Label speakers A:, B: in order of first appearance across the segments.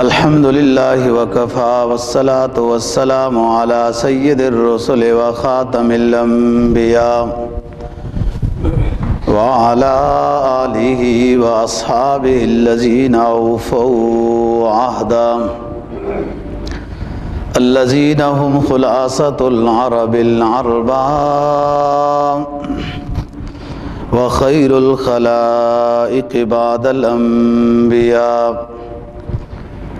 A: الحمد لله وكفى والصلاة والسلام على سيد الرسل وخاتم الأنبياء وعلى آله وأصحابه الذين أوفوا عهدا الذين هم خلاصة العرب العرباء وخير الخلائق بعد الأنبياء.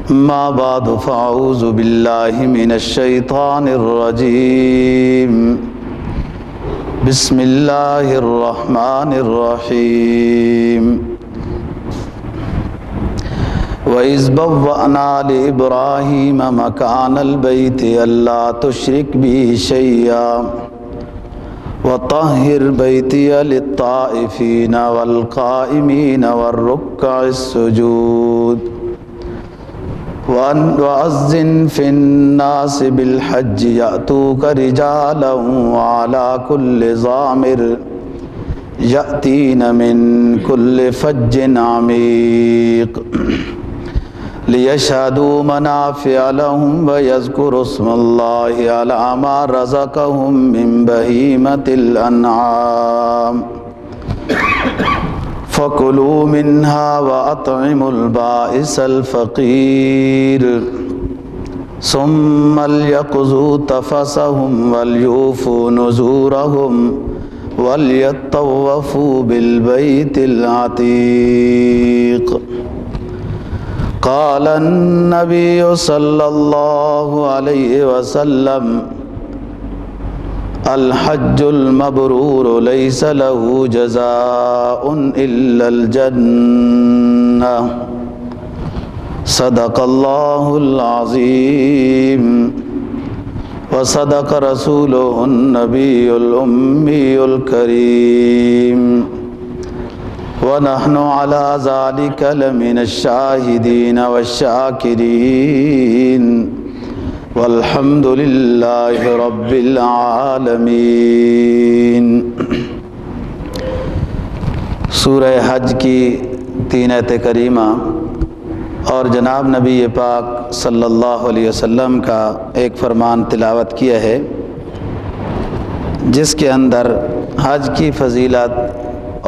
A: ما بعد فأعوذ بالله من الشيطان الرجيم. بسم الله الرحمن الرحيم. وَإِذْ بَوَّأْنَا لِإِبْرَاهِيمَ مَكَانَ الْبَيْتِ أَلَّا تُشْرِكْ بِي شَيْئًا وَطَهِّرْ بَيْتِيَ لِلطَّائِفِينَ وَالْقَائِمِينَ وَالرُّكَّعِ السُّجُودِ وَأَذِّنْ فِي النَّاسِ بِالْحَجِّ يَأْتُوكَ رِجَالًا وَعَلَى كُلِّ ضَامِرٍ يَأْتِينَ مِنْ كُلِّ فَجٍّ عَمِيقٍ لِيَشْهَدُوا مَنَافِعَ لَهُمْ وَيَذْكُرُوا اسْمَ اللَّهِ عَلَى مَا رَزَقَهُمْ مِنْ بَهِيمَةِ الْأَنْعَامِ فَكُلُوا مِنْهَا وَأَطْعِمُوا الْبَائِسَ الْفَقِيرَ ثُمَّ لْيَقْضُوا تَفَثَهُمْ وَلْيُوفُوا نُذُورَهُمْ وَلْيَطَّوَّفُوا بِالْبَيْتِ الْعَتِيقِ. قال النبي صلى الله عليه وسلم الحج المبرور ليس له جزاء إلا الجنة. صدق الله العظيم وصدق رسوله النبي الأمي الكريم ونحن على ذلك لمن الشاهدين والشاكرين والحمد لله رب العالمین. سورہ حج کی 3 آیت کریمہ اور جناب نبی پاک صلی اللہ علیہ وسلم کا ایک فرمان تلاوت کیا ہے جس کے اندر حج کی فضیلت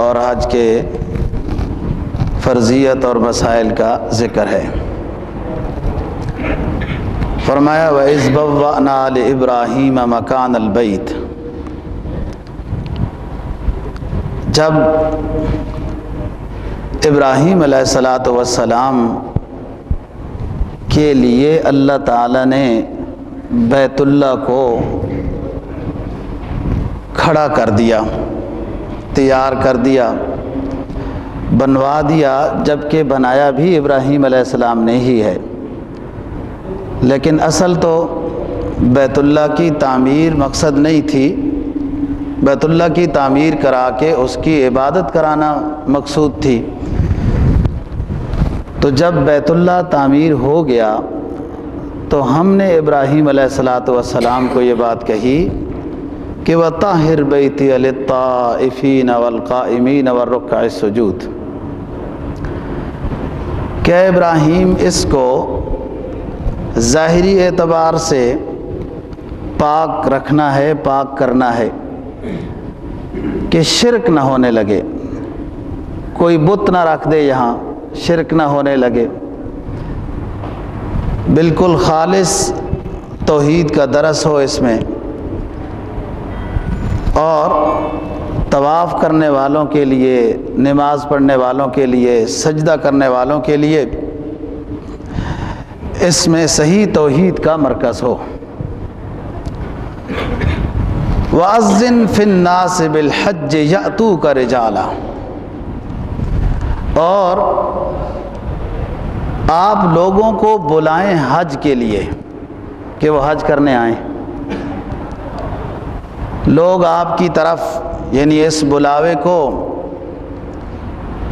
A: اور حج کے فرضیت اور مسائل کا ذکر ہے. فرمایا وَإِذْ بَوَّأْنَا لِإِبْرَاهِيمَ مَكَانَ الْبَيْتِ. جب ابراہیم علیہ السلام کے لیے اللہ تعالیٰ نے بیت اللہ کو کھڑا کر دیا، تیار کر دیا، بنوا دیا، جبکہ بنایا بھی ابراہیم علیہ السلام نے ہی ہے، لیکن اصل تو بیت اللہ کی تعمیر مقصد نہیں تھی. بیت اللہ کی تعمیر کرا کے اس کی عبادت کرانا مقصود تھی. تو جب بیت اللہ تعمیر ہو گیا تو ہم نے ابراہیم علیہ السلام کو یہ بات کہی کہ وَطَهِّرْ بَيْتِيَ لِلطَّائِفِينَ وَالْقَائِمِينَ وَالرُّكَّعِ السُّجُودِ. کہ ابراہیم اس کو ظاہری اعتبار سے پاک رکھنا ہے، پاک کرنا ہے کہ شرک نہ ہونے لگے، کوئی بت نہ رکھ دے، یہاں شرک نہ ہونے لگے، بالکل خالص توحید کا درس ہو اس میں، اور طواف کرنے والوں کے لیے، نماز پڑھنے والوں کے لیے، سجدہ کرنے والوں کے لیے اس میں صحیح توحید کا مرکز ہو. وَأَذِّنْ فِي النَّاسِ بِالْحَجِّ يَأْتُوكَ رِجَالًا. اور آپ لوگوں کو بلائیں حج کے لیے کہ وہ حج کرنے آئیں. لوگ آپ کی طرف، یعنی اس بلاوے کو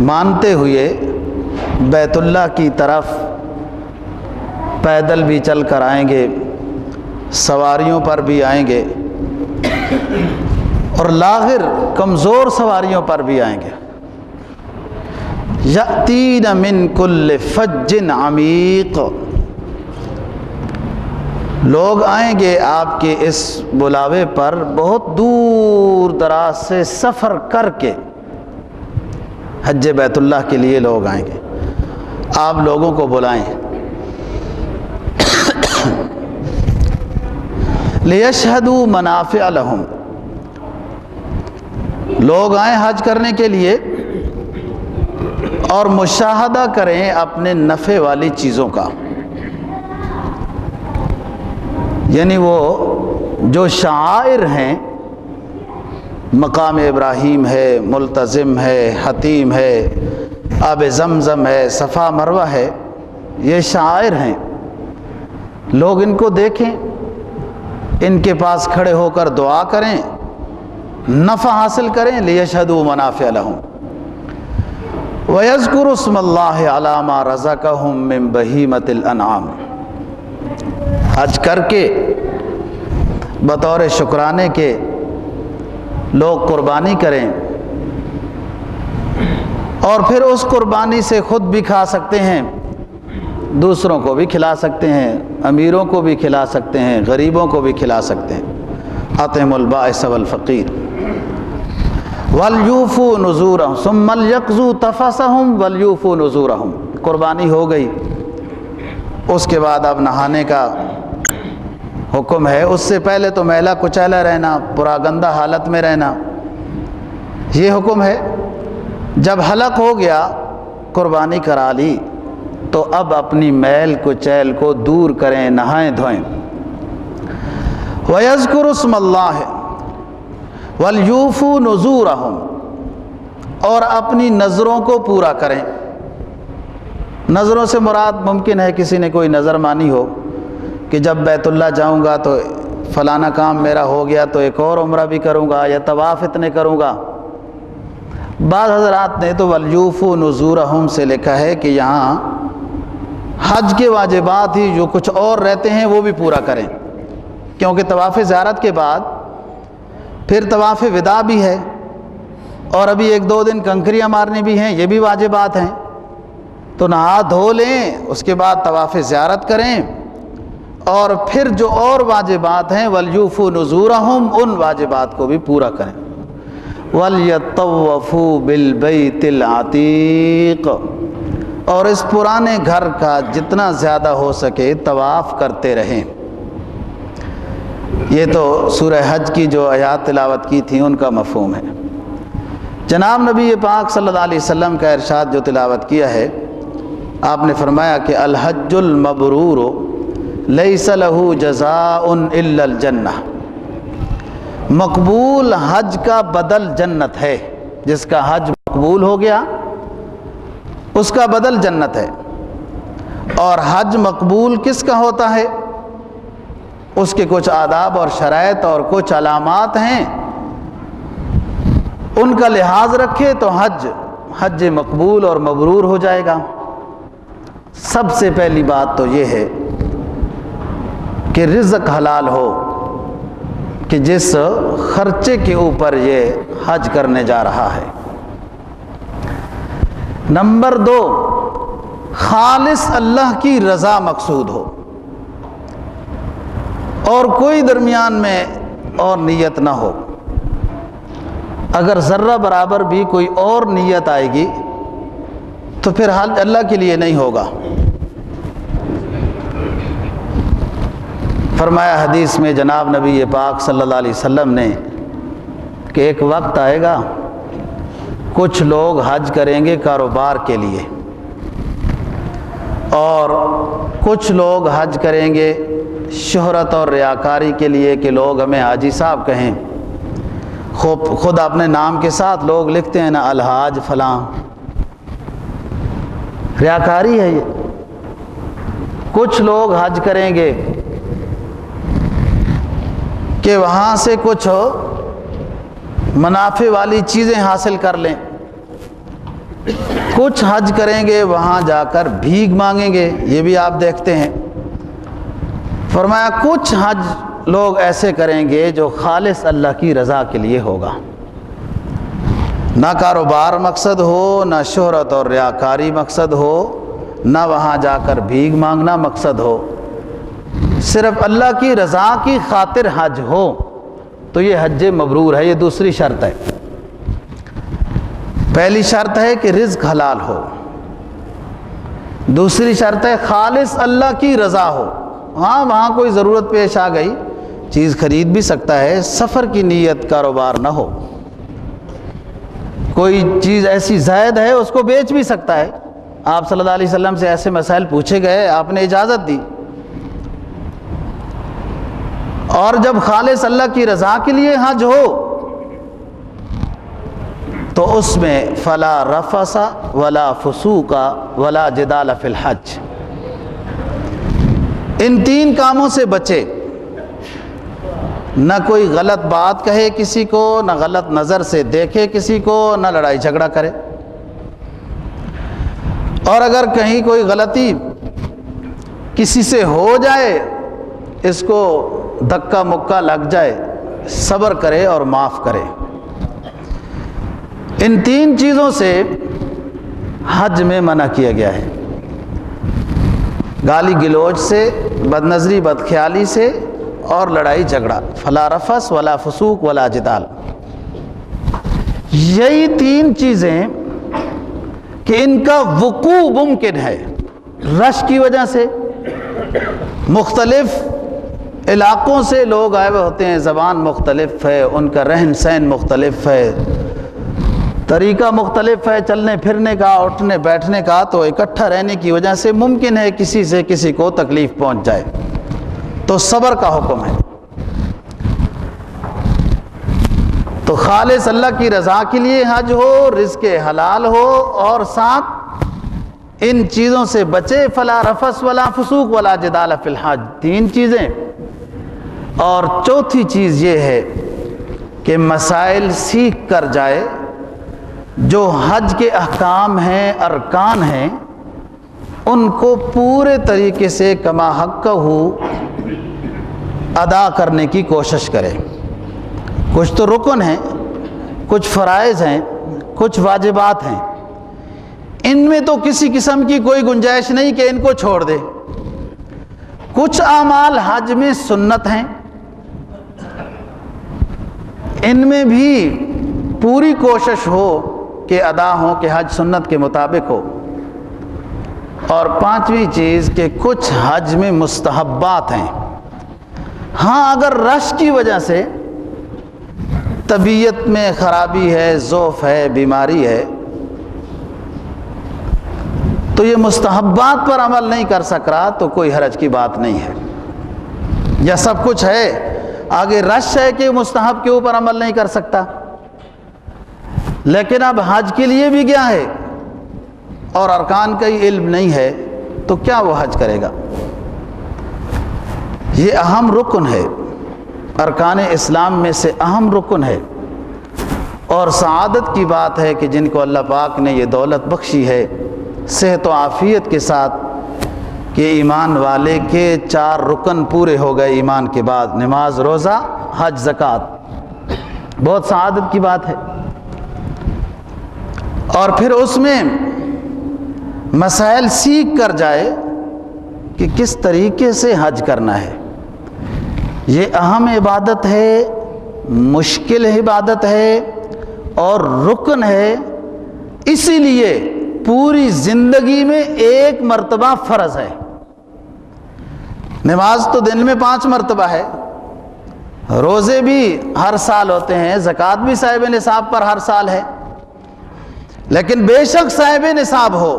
A: مانتے ہوئے بیت اللہ کی طرف پیدل بھی چل کر آئیں گے، سواریوں پر بھی آئیں گے، اور لاغر کمزور سواریوں پر بھی آئیں گے. یأتین من کل فج عمیق، لوگ آئیں گے آپ کے اس بلاوے پر بہت دور دراز سے سفر کر کے، حج بیت اللہ کے لیے لوگ آئیں گے، آپ لوگوں کو بلائیں لیشہدوا منافع لہم، لوگ آئیں حج کرنے کے لیے اور مشاہدہ کریں اپنے نفع والی چیزوں کا، یعنی وہ جو شعائر ہیں، مقام ابراہیم ہے، ملتزم ہے، حتیم ہے، آب زمزم ہے، صفا مروہ ہے، یہ شعائر ہیں، لوگ ان کو دیکھیں، ان کے پاس کھڑے ہو کر دعا کریں، نفع حاصل کریں، لیشہدوا منافع لہم وَيَذْكُرُوا اسْمَ اللَّهِ عَلَى مَا رَزَقَهُم مِّن بَهِيمَةِ الْأَنْعَامِ، حج کر کے بطور شکرانے کے لوگ قربانی کریں، اور پھر اس قربانی سے خود بھی کھا سکتے ہیں، دوسروں کو بھی کھلا سکتے ہیں، امیروں کو بھی کھلا سکتے ہیں، غریبوں کو بھی کھلا سکتے ہیں، اطعموا البائس والفقیر وَلْيُوفُوا نُذُورَهُمْ ثُمَّ لْيَقْضُوا تَفَثَهُمْ وَلْيُوفُوا نُذُورَهُمْ، قربانی ہو گئی، اس کے بعد اب نہانے کا حکم ہے، اس سے پہلے تو میلا کچیلا رہنا، پراگندہ حالت میں رہنا، یہ حکم ہے۔ جب حلق ہو گیا، قربانی کرا لی، تو اب اپنی میل کچیل کو دور کریں، نہائیں دھوئیں۔ وَيَذْكُرُوا اسْمَ اللَّهِ وَلْيُوفُوا نُذُورَهُمْ، اور اپنی نظروں کو پورا کریں۔ نظروں سے مراد ممکن ہے کسی نے کوئی نظر مانی ہو کہ جب بیت اللہ جاؤں گا تو فلانا کام میرا ہو گیا تو ایک اور عمرہ بھی کروں گا، یا طواف اتنے کروں گا۔ بعض حضرات نے تو وَلْيُوفُوا نُذُورَهُمْ سے لکھا ہے کہ یہاں حج کے واجبات ہی جو کچھ اور رہتے ہیں وہ بھی پورا کریں، کیونکہ طواف زیارت کے بعد پھر طواف وداع بھی ہے، اور ابھی 1-2 دن کنکریاں مارنی بھی ہیں، یہ بھی واجبات ہیں، تو نہا دھو لیں، اس کے بعد طواف زیارت کریں، اور پھر جو اور واجبات ہیں وَلْيُوفُوا نُذُورَهُمْ، ان واجبات کو بھی پورا کریں۔ وَلْيَطَّوَّفُوا بِالْبَيْتِ الْعَتِيقِ، اور اس پرانے گھر کا جتنا زیادہ ہو سکے طواف کرتے رہیں۔ یہ تو سورہ حج کی جو آیات تلاوت کی تھیں ان کا مفہوم ہے۔ جناب نبی پاک صلی اللہ علیہ وسلم کا ارشاد جو تلاوت کیا ہے، آپ نے فرمایا کہ الحج المبرور لیس لہ جزاء الا الجنہ، مقبول حج کا بدل جنت ہے، جس کا حج مقبول ہو گیا اس کا بدل جنت ہے۔ اور حج مقبول کس کا ہوتا ہے؟ اس کے کچھ آداب اور شرائط اور کچھ علامات ہیں، ان کا لحاظ رکھے تو حج مقبول اور مبرور ہو جائے گا۔ سب سے پہلی بات تو یہ ہے کہ رزق حلال ہو، کہ جس خرچے کے اوپر یہ حج کرنے جا رہا ہے۔ نمبر 2، خالص اللہ کی رضا مقصود ہو، اور کوئی درمیان میں اور نیت نہ ہو۔ اگر ذرہ برابر بھی کوئی اور نیت آئے گی تو پھر حج اللہ کے لیے نہیں ہوگا۔ فرمایا حدیث میں جناب نبی پاک صلی اللہ علیہ وسلم نے کہ ایک وقت آئے گا کچھ لوگ حج کریں گے کاروبار کے لیے، اور کچھ لوگ حج کریں گے شہرت اور ریاکاری کے لیے کہ لوگ ہمیں حاجی صاحب کہیں۔ خود اپنے نام کے ساتھ لوگ لکھتے ہیں نا الحاج فلاں، ریاکاری ہے یہ۔ کچھ لوگ حج کریں گے کہ وہاں سے کچھ منافع والی چیزیں حاصل کر لیں، کچھ حج کریں گے وہاں جا کر بھیک مانگیں گے، یہ بھی آپ دیکھتے ہیں۔ فرمایا کچھ حج لوگ ایسے کریں گے جو خالص اللہ کی رضا کے لیے ہوگا۔ نہ کاروبار مقصد ہو، نہ شہرت اور ریاکاری مقصد ہو، نہ وہاں جا کر بھیک مانگنا مقصد ہو، صرف اللہ کی رضا کی خاطر حج ہو تو یہ حج مبرور ہے۔ یہ دوسری شرط ہے۔ پہلی شرط ہے کہ رزق حلال ہو، دوسری شرط ہے خالص اللہ کی رضا ہو۔ ہاں وہاں کوئی ضرورت پیش آ گئی، چیز خرید بھی سکتا ہے، سفر کی نیت کاروبار نہ ہو۔ کوئی چیز ایسی زائد ہے اس کو بیچ بھی سکتا ہے۔ آپ صلی اللہ علیہ وسلم سے ایسے مسائل پوچھے گئے، آپ نے اجازت دی۔ اور جب خالص اللہ کی رضا کے لیے حج ہو تو اس میں فلا رفث ولا فسوق ولا جدال فی الحج، ان تین کاموں سے بچے۔ نہ کوئی غلط بات کہے کسی کو، نہ غلط نظر سے دیکھے کسی کو، نہ لڑائی جھگڑا کرے۔ اور اگر کہیں کوئی غلطی کسی سے ہو جائے، اس کو دھکا مکہ لگ جائے، صبر کرے اور معاف کرے۔ ان تین چیزوں سے حج میں منع کیا گیا ہے، گالی گلوچ سے، بد نظری بد خیالی سے اور لڑائی جھگڑا۔ فلا رفث ولا فسوق ولا جدال، یہی تین چیزیں کہ ان کا وقوع ممکن ہے۔ رش کی وجہ سے، مختلف علاقوں سے لوگ آئے ہوئے ہوتے ہیں، زبان مختلف ہے، ان کا رہن سہن مختلف ہے، طریقہ مختلف ہے چلنے پھرنے کا، اٹھنے بیٹھنے کا، تو اکٹھا رہنے کی وجہ سے ممکن ہے کسی سے کسی کو تکلیف پہنچ جائے، تو صبر کا حکم ہے۔ تو خالص اللہ کی رضا کے لیے حج ہو، رزق حلال ہو، اور ساتھ ان چیزوں سے بچے۔ فلا رفث ولا فسوق ولا جدال فی الحج، تین چیزیں۔ اور چوتھی چیز یہ ہے کہ مسائل سیکھ کر جائے، جو حج کے احکام ہیں، ارکان ہیں، ان کو پورے طریقے سے کما حق ہو ادا کرنے کی کوشش کرے۔ کچھ تو رکن ہیں، کچھ فرائض ہیں، کچھ واجبات ہیں، ان میں تو کسی قسم کی کوئی گنجائش نہیں کہ ان کو چھوڑ دے۔ کچھ اعمال حج میں سنت ہیں، ان میں بھی پوری کوشش ہو کہ ادا ہو، کہ حج سنت کے مطابق ہو۔ اور پانچویں چیز کہ کچھ حج میں مستحبات ہیں۔ ہاں اگر رش کی وجہ سے طبیعت میں خرابی ہے، ضعف ہے، بیماری ہے، تو یہ مستحبات پر عمل نہیں کر سک رہا تو کوئی حرج کی بات نہیں ہے۔ یا سب کچھ ہے، آگے رش ہے کہ مستحب کے اوپر عمل نہیں کر سکتا، لیکن اب حج کے لیے بھی گیا ہے اور ارکان کا ہی علم نہیں ہے تو کیا وہ حج کرے گا؟ یہ اہم رکن ہے، ارکان اسلام میں سے اہم رکن ہے، اور سعادت کی بات ہے کہ جن کو اللہ پاک نے یہ دولت بخشی ہے صحت و عافیت کے ساتھ، کہ ایمان والے کے 4 رکن پورے ہو گئے ایمان کے بعد، نماز، روزہ، حج، زکوٰۃ، بہت سعادت کی بات ہے۔ اور پھر اس میں مسائل سیکھ کر جائے کہ کس طریقے سے حج کرنا ہے۔ یہ اہم عبادت ہے، مشکل عبادت ہے اور رکن ہے، اسی لیے پوری زندگی میں ایک مرتبہ فرض ہے۔ نماز تو دن میں 5 مرتبہ ہے، روزے بھی ہر سال ہوتے ہیں، زکوٰۃ بھی صاحب نصاب پر ہر سال ہے، لیکن بے شک صاحب نصاب ہو،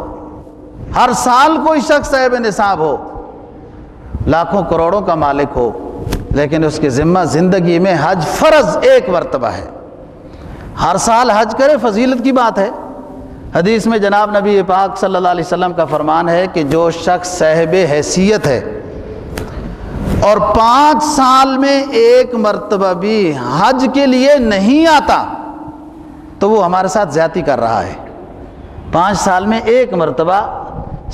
A: ہر سال کوئی شخص صاحب نصاب ہو، لاکھوں کروڑوں کا مالک ہو، لیکن اس کے ذمہ زندگی میں حج فرض ایک مرتبہ ہے، ہر سال حج کرے، فضیلت کی بات ہے۔ حدیث میں جناب نبی پاک صلی اللہ علیہ وسلم کا فرمان ہے کہ جو شخص صاحب حیثیت ہے اور 5 سال میں ایک مرتبہ بھی حج کے لیے نہیں آتا تو وہ ہمارے ساتھ زیادتی کر رہا ہے۔ 5 سال میں ایک مرتبہ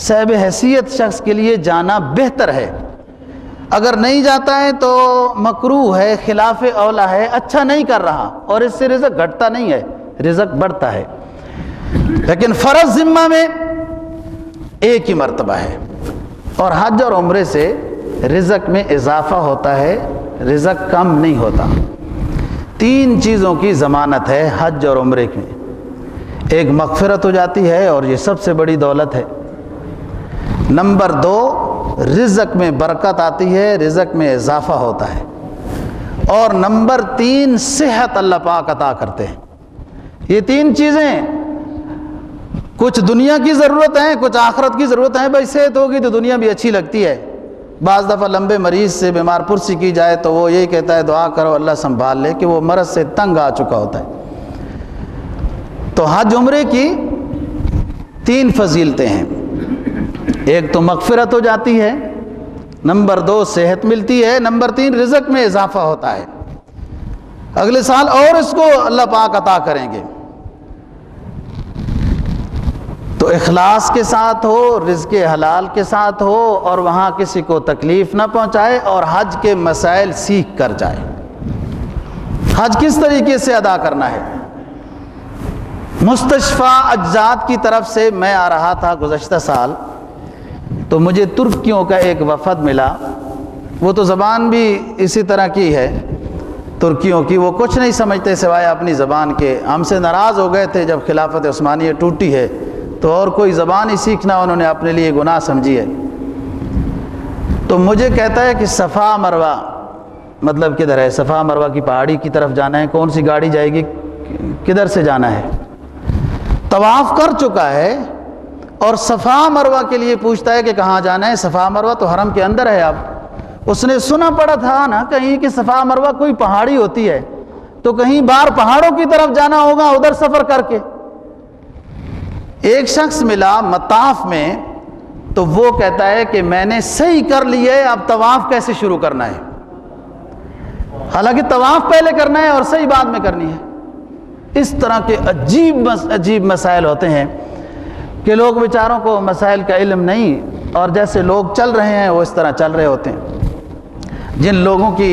A: صاحب حیثیت شخص کے لیے جانا بہتر ہے، اگر نہیں جاتا ہے تو مکروہ ہے، خلاف اولا ہے، اچھا نہیں کر رہا، اور اس سے رزق گھٹتا نہیں ہے، رزق بڑھتا ہے، لیکن فرض ذمہ میں ایک ہی مرتبہ ہے، اور حج اور عمرے سے رزق میں اضافہ ہوتا ہے، رزق کم نہیں ہوتا۔ 3 چیزوں کی ضمانت ہے حج اور عمرے کی، ایک مغفرت ہو جاتی ہے اور یہ سب سے بڑی دولت ہے، نمبر 2 رزق میں برکت آتی ہے، رزق میں اضافہ ہوتا ہے، اور نمبر 3 صحت اللہ پاک عطا کرتے ہیں۔ یہ 3 چیزیں کچھ دنیا کی ضرورت ہیں، کچھ آخرت کی ضرورت ہے۔ بھائی صحت ہوگی تو دنیا بھی اچھی لگتی ہے، بعض دفعہ لمبے مریض سے بیمار پرسی کی جائے تو وہ یہی کہتا ہے دعا کرو اللہ سنبھال لے، کہ وہ مرض سے تنگ آ چکا ہوتا ہے۔ تو حج عمرے کی 3 فضیلتیں ہیں، ایک تو مغفرت ہو جاتی ہے، نمبر 2 صحت ملتی ہے، نمبر 3 رزق میں اضافہ ہوتا ہے، اگلے سال اور اس کو اللہ پاک عطا کریں گے۔ تو اخلاص کے ساتھ ہو، رزق حلال کے ساتھ ہو، اور وہاں کسی کو تکلیف نہ پہنچائے، اور حج کے مسائل سیکھ کر جائے۔ حج کس طریقے سے ادا کرنا ہے؟ مستشفیٰ اجزاد کی طرف سے میں آ رہا تھا گزشتہ سال، تو مجھے ترکیوں کا ایک وفد ملا، وہ تو زبان بھی اسی طرح کی ہے ترکیوں کی، وہ کچھ نہیں سمجھتے سوائے اپنی زبان کے۔ ہم سے ناراض ہو گئے تھے جب خلافت عثمانیہ ٹوٹی ہے، تو اور کوئی زبان ہی سیکھنا انہوں نے اپنے لیے گناہ سمجھی ہے۔ تو مجھے کہتا ہے کہ صفا مروہ مطلب کدھر ہے؟ صفا مروہ کی پہاڑی کی طرف جانا ہے، کون سی گاڑی جائے گی، کدھر سے جانا ہے؟ طواف کر چکا ہے اور صفا مروہ کے لیے پوچھتا ہے کہ کہاں جانا ہے؟ صفا مروہ تو حرم کے اندر ہے۔ اب اس نے سنا پڑا تھا نا کہیں کہ صفا مروہ کوئی پہاڑی ہوتی ہے، تو کہیں باہر پہاڑوں کی طرف جانا ہوگا ادھر سفر کر کے۔ ایک شخص ملا مطاف میں، تو وہ کہتا ہے کہ میں نے صحیح کر لیا ہے، اب طواف کیسے شروع کرنا ہے؟ حالانکہ طواف پہلے کرنا ہے اور صحیح بعد میں کرنی ہے۔ اس طرح کے عجیب مسائل ہوتے ہیں کہ لوگ بیچاروں کو مسائل کا علم نہیں، اور جیسے لوگ چل رہے ہیں وہ اس طرح چل رہے ہوتے ہیں۔ جن لوگوں کی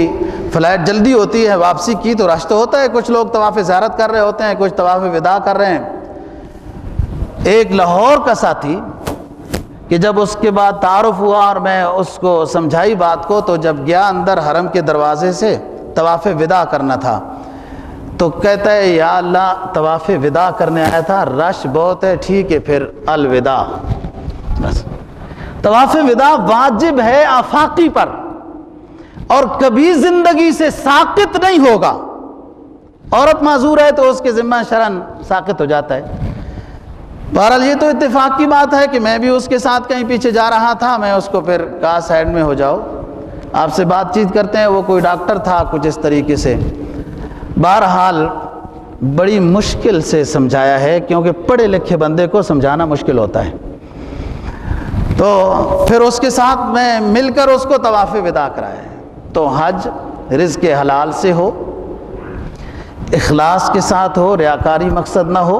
A: فلائٹ جلدی ہوتی ہے واپسی کی تو رش تو ہوتا ہے، کچھ لوگ طواف زیارت کر رہے ہوتے ہیں، کچھ طواف وداع کر رہے ہیں۔ ایک لاہور کا ساتھی کہ جب اس کے بعد تعارف ہوا اور میں اس کو سمجھائی بات کو، تو جب گیا اندر حرم کے دروازے سے طواف وداع کرنا تھا، تو کہتا ہے یا اللہ طواف وداع کرنے آیا تھا، رش بہت ہے، ٹھیک ہے پھر الوداع۔ بس طواف وداع واجب ہے آفاقی پر، اور کبھی زندگی سے ساقط نہیں ہوگا۔ عورت معذور ہے تو اس کے ذمہ شرعاً ساقط ہو جاتا ہے۔ بہرحال یہ تو اتفاق کی بات ہے کہ میں بھی اس کے ساتھ کہیں پیچھے جا رہا تھا، میں اس کو پھر کہا سائڈ میں ہو جاؤ، آپ سے بات چیت کرتے ہیں۔ وہ کوئی ڈاکٹر تھا کچھ اس طریقے سے۔ بہرحال بڑی مشکل سے سمجھایا ہے، کیونکہ پڑھے لکھے بندے کو سمجھانا مشکل ہوتا ہے۔ تو پھر اس کے ساتھ میں مل کر اس کو طواف وداع کرایا ہے۔ تو حج رزق حلال سے ہو، اخلاص کے ساتھ ہو، ریاکاری مقصد نہ ہو۔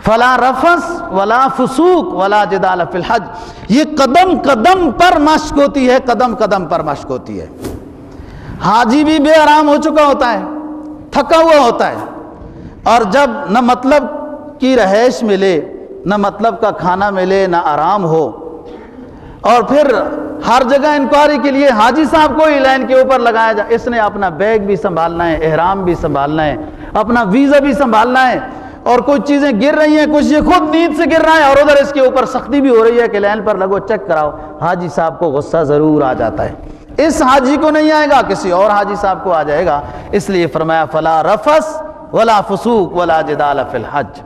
A: فلا رفث ولا فسوق ولا جدال فی الحج، یہ قدم قدم پر مشق ہوتی ہے، قدم قدم پر مشق ہوتی ہے۔ حاجی بھی بے آرام ہو چکا ہوتا ہے، تھکا ہوا ہوتا ہے، اور جب نہ مطلب کی رہائش ملے، نہ مطلب کا کھانا ملے، نہ آرام ہو، اور پھر ہر جگہ انکوائری کے لیے حاجی صاحب کو ہی لائن کے اوپر لگایا جائے۔ اس نے اپنا بیگ بھی سنبھالنا ہے، احرام بھی سنبھالنا ہے، اپنا ویزا بھی سنبھالنا ہے، اور کچھ چیزیں گر رہی ہیں، کچھ یہ خود نیند سے گر رہا ہے، اور ادھر اس کے اوپر سختی بھی ہو رہی ہے کہ لائن پر لگو چیک کراؤ۔ حاجی صاحب کو غصہ ضرور آ جاتا ہے، اس حاجی کو نہیں آئے گا، کسی اور حاجی صاحب کو آ جائے گا۔ اس لیے فرمایا فلا رفث ولا فسوق ولا جدال فی الحج۔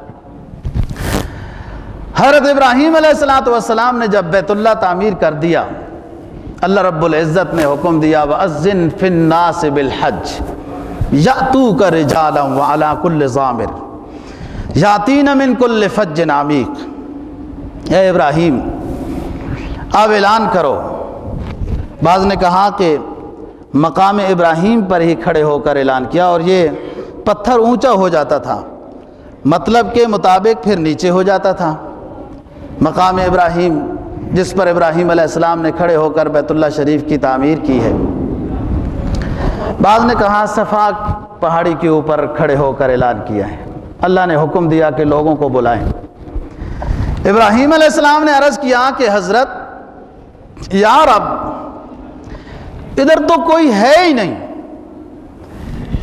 A: حضرت ابراہیم علیہ السلام نے جب بیت اللہ تعمیر کر دیا، اللہ رب العزت نے حکم دیا وَأَذِّن فِي النَّاسِ بِالْحَجِّ يَأْتُوكَ رِجَالًا وَعَلَىٰ كُلِّ ضَامِرٍ یاتین من کل فج عمیق۔ اے ابراہیم اب اعلان کرو۔ بعض نے کہا کہ مقام ابراہیم پر ہی کھڑے ہو کر اعلان کیا، اور یہ پتھر اونچا ہو جاتا تھا، مطلب کے مطابق پھر نیچے ہو جاتا تھا۔ مقام ابراہیم جس پر ابراہیم علیہ السلام نے کھڑے ہو کر بیت اللہ شریف کی تعمیر کی ہے۔ بعض نے کہا صفا پہاڑی کے اوپر کھڑے ہو کر اعلان کیا ہے۔ اللہ نے حکم دیا کہ لوگوں کو بلائیں۔ ابراہیم علیہ السلام نے عرض کیا کہ حضرت یا رب ادھر تو کوئی ہے ہی نہیں،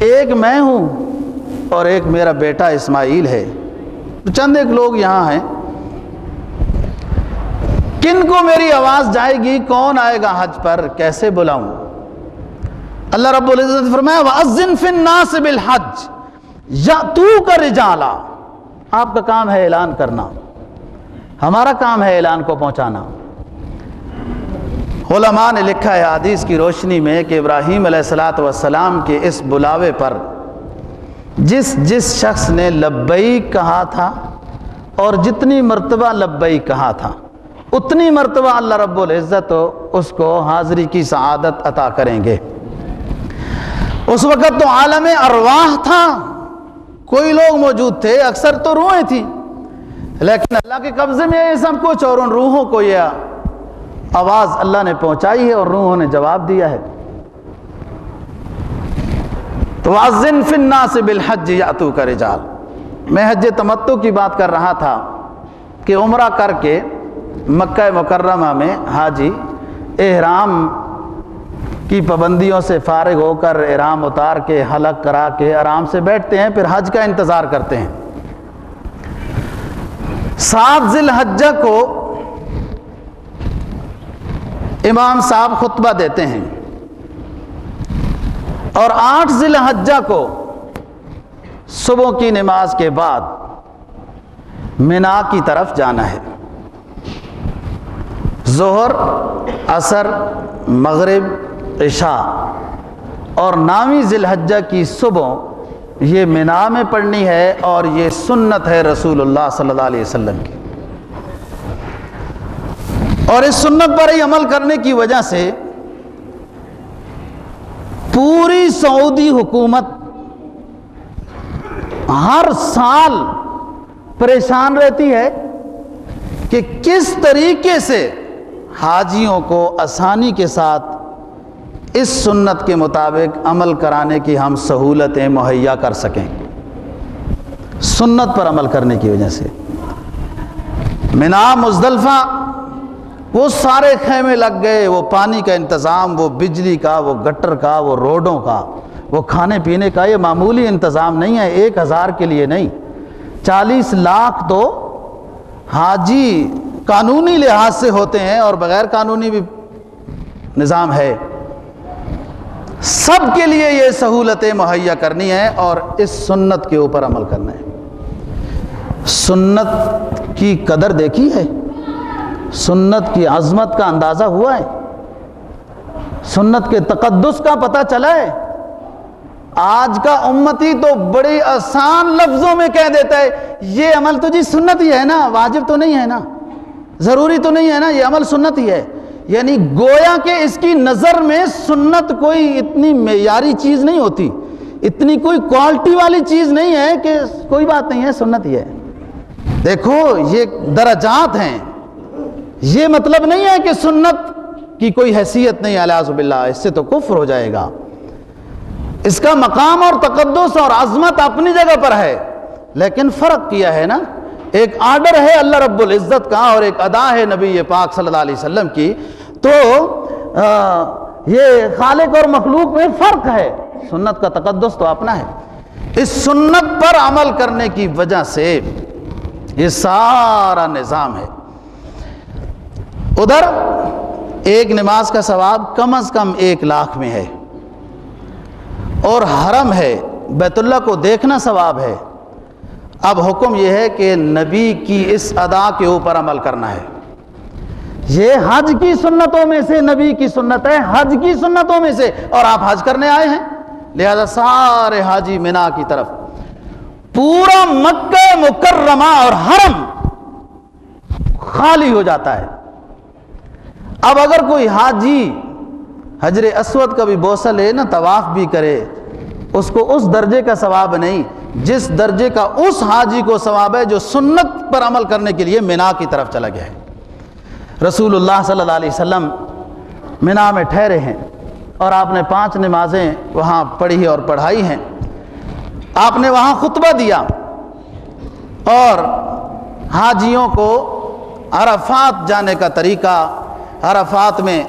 A: ایک میں ہوں اور ایک میرا بیٹا اسماعیل ہے، چند ایک لوگ یہاں ہیں، کن کو میری آواز جائے گی؟ کون آئے گا حج پر؟ کیسے بلاؤں؟ اللہ رب العزت فرمایا وَأَذِّن فِي النَّاسِ بِالْحَجِّ يَأْتُوكَ رِجَالًا۔ آپ کا کام ہے اعلان کرنا، ہمارا کام ہے اعلان کو پہنچانا۔ علماء نے لکھا ہے حدیث کی روشنی میں کہ ابراہیم علیہ السلام کے اس بلاوے پر جس شخص نے لبیک کہا تھا اور جتنی مرتبہ لبیک کہا تھا اتنی مرتبہ اللہ رب العزت اس کو حاضری کی سعادت عطا کریں گے۔ اس وقت تو عالم ارواح تھا، کوئی لوگ موجود تھے، اکثر تو روحیں تھیں، لیکن اللہ کے قبضے میں یہ سب کچھ، اور ان روحوں کو یہ آواز اللہ نے پہنچائی ہے اور روحوں نے جواب دیا ہے۔ تو وَأَذِّن فِي النَّاسِ بِالْحَجِّ يَأْتُوكَ رِجَالًا۔ میں حج تمتع کی بات کر رہا تھا کہ عمرہ کر کے مکہ مکرمہ میں حاجی احرام کی پابندیوں سے فارغ ہو کر احرام اتار کے حلق کرا کے آرام سے بیٹھتے ہیں، پھر حج کا انتظار کرتے ہیں۔ 7 ذی الحجہ کو امام صاحب خطبہ دیتے ہیں اور 8 ذی الحجہ کو صبح کی نماز کے بعد منا کی طرف جانا ہے۔ ظہر، عصر، مغرب، عشاء اور 9ویں ذی الحجہ کی صبح یہ منا میں پڑھنی ہے، اور یہ سنت ہے رسول اللہ صلی اللہ علیہ وسلم کی، اور اس سنت پر ہی عمل کرنے کی وجہ سے پوری سعودی حکومت ہر سال پریشان رہتی ہے کہ کس طریقے سے حاجیوں کو آسانی کے ساتھ اس سنت کے مطابق عمل کرانے کی ہم سہولتیں مہیا کر سکیں، سنت پر عمل کرنے کی وجہ سے۔ منا، مزدلفہ، وہ سارے خیمے لگ گئے، وہ پانی کا انتظام، وہ بجلی کا، وہ گٹر کا، وہ روڈوں کا، وہ کھانے پینے کا، یہ معمولی انتظام نہیں ہے، 1000 کے لیے نہیں، 40 لاکھ تو حاجی قانونی لحاظ سے ہوتے ہیں اور بغیر قانونی بھی نظام ہے، سب کے لیے یہ سہولتیں مہیا کرنی ہے اور اس سنت کے اوپر عمل کرنا ہے۔ سنت کی قدر دیکھی ہے، سنت کی عظمت کا اندازہ ہوا ہے، سنت کے تقدس کا پتہ چلا ہے۔ آج کا امتی تو بڑی آسان لفظوں میں کہہ دیتا ہے یہ عمل تو جی سنت ہی ہے نا، واجب تو نہیں ہے نا، ضروری تو نہیں ہے نا، یہ عمل سنت ہی ہے، یعنی گویا کہ اس کی نظر میں سنت کوئی اتنی معیاری چیز نہیں ہوتی، اتنی کوئی کوالٹی والی چیز نہیں ہے کہ کوئی بات نہیں ہے، سنت ہی ہے۔ دیکھو یہ درجات ہیں، یہ مطلب نہیں ہے کہ سنت کی کوئی حیثیت نہیں، اعوذ باللہ، اس سے تو کفر ہو جائے گا۔ اس کا مقام اور تقدس اور عظمت اپنی جگہ پر ہے، لیکن فرق کیا ہے نا، ایک آرڈر ہے اللہ رب العزت کا اور ایک ادا ہے نبی پاک صلی اللہ علیہ وسلم کی، تو یہ خالق اور مخلوق میں فرق ہے، سنت کا تقدس تو اپنا ہے۔ اس سنت پر عمل کرنے کی وجہ سے یہ سارا نظام ہے۔ ادھر ایک نماز کا ثواب کم از کم 1 لاکھ میں ہے، اور حرم ہے، بیت اللہ کو دیکھنا ثواب ہے۔ اب حکم یہ ہے کہ نبی کی اس ادا کے اوپر عمل کرنا ہے۔ یہ حج کی سنتوں میں سے نبی کی سنت ہے، حج کی سنتوں میں سے، اور آپ حج کرنے آئے ہیں، لہذا سارے حاجی منا کی طرف، پورا مکہ مکرمہ اور حرم خالی ہو جاتا ہے۔ اب اگر کوئی حاجی حجر اسود کا بھی بوسہ لے نا، طواف بھی کرے، اس کو اس درجے کا ثواب نہیں جس درجے کا اس حاجی کو ثواب ہے جو سنت پر عمل کرنے کے لیے منا کی طرف چلا گیا ہے۔ رسول اللہ صلی اللہ علیہ وسلم منا میں ٹھہرے ہیں اور آپ نے 5 نمازیں وہاں پڑھی اور پڑھائی ہیں، آپ نے وہاں خطبہ دیا، اور حاجیوں کو عرفات جانے کا طریقہ، عرفات میں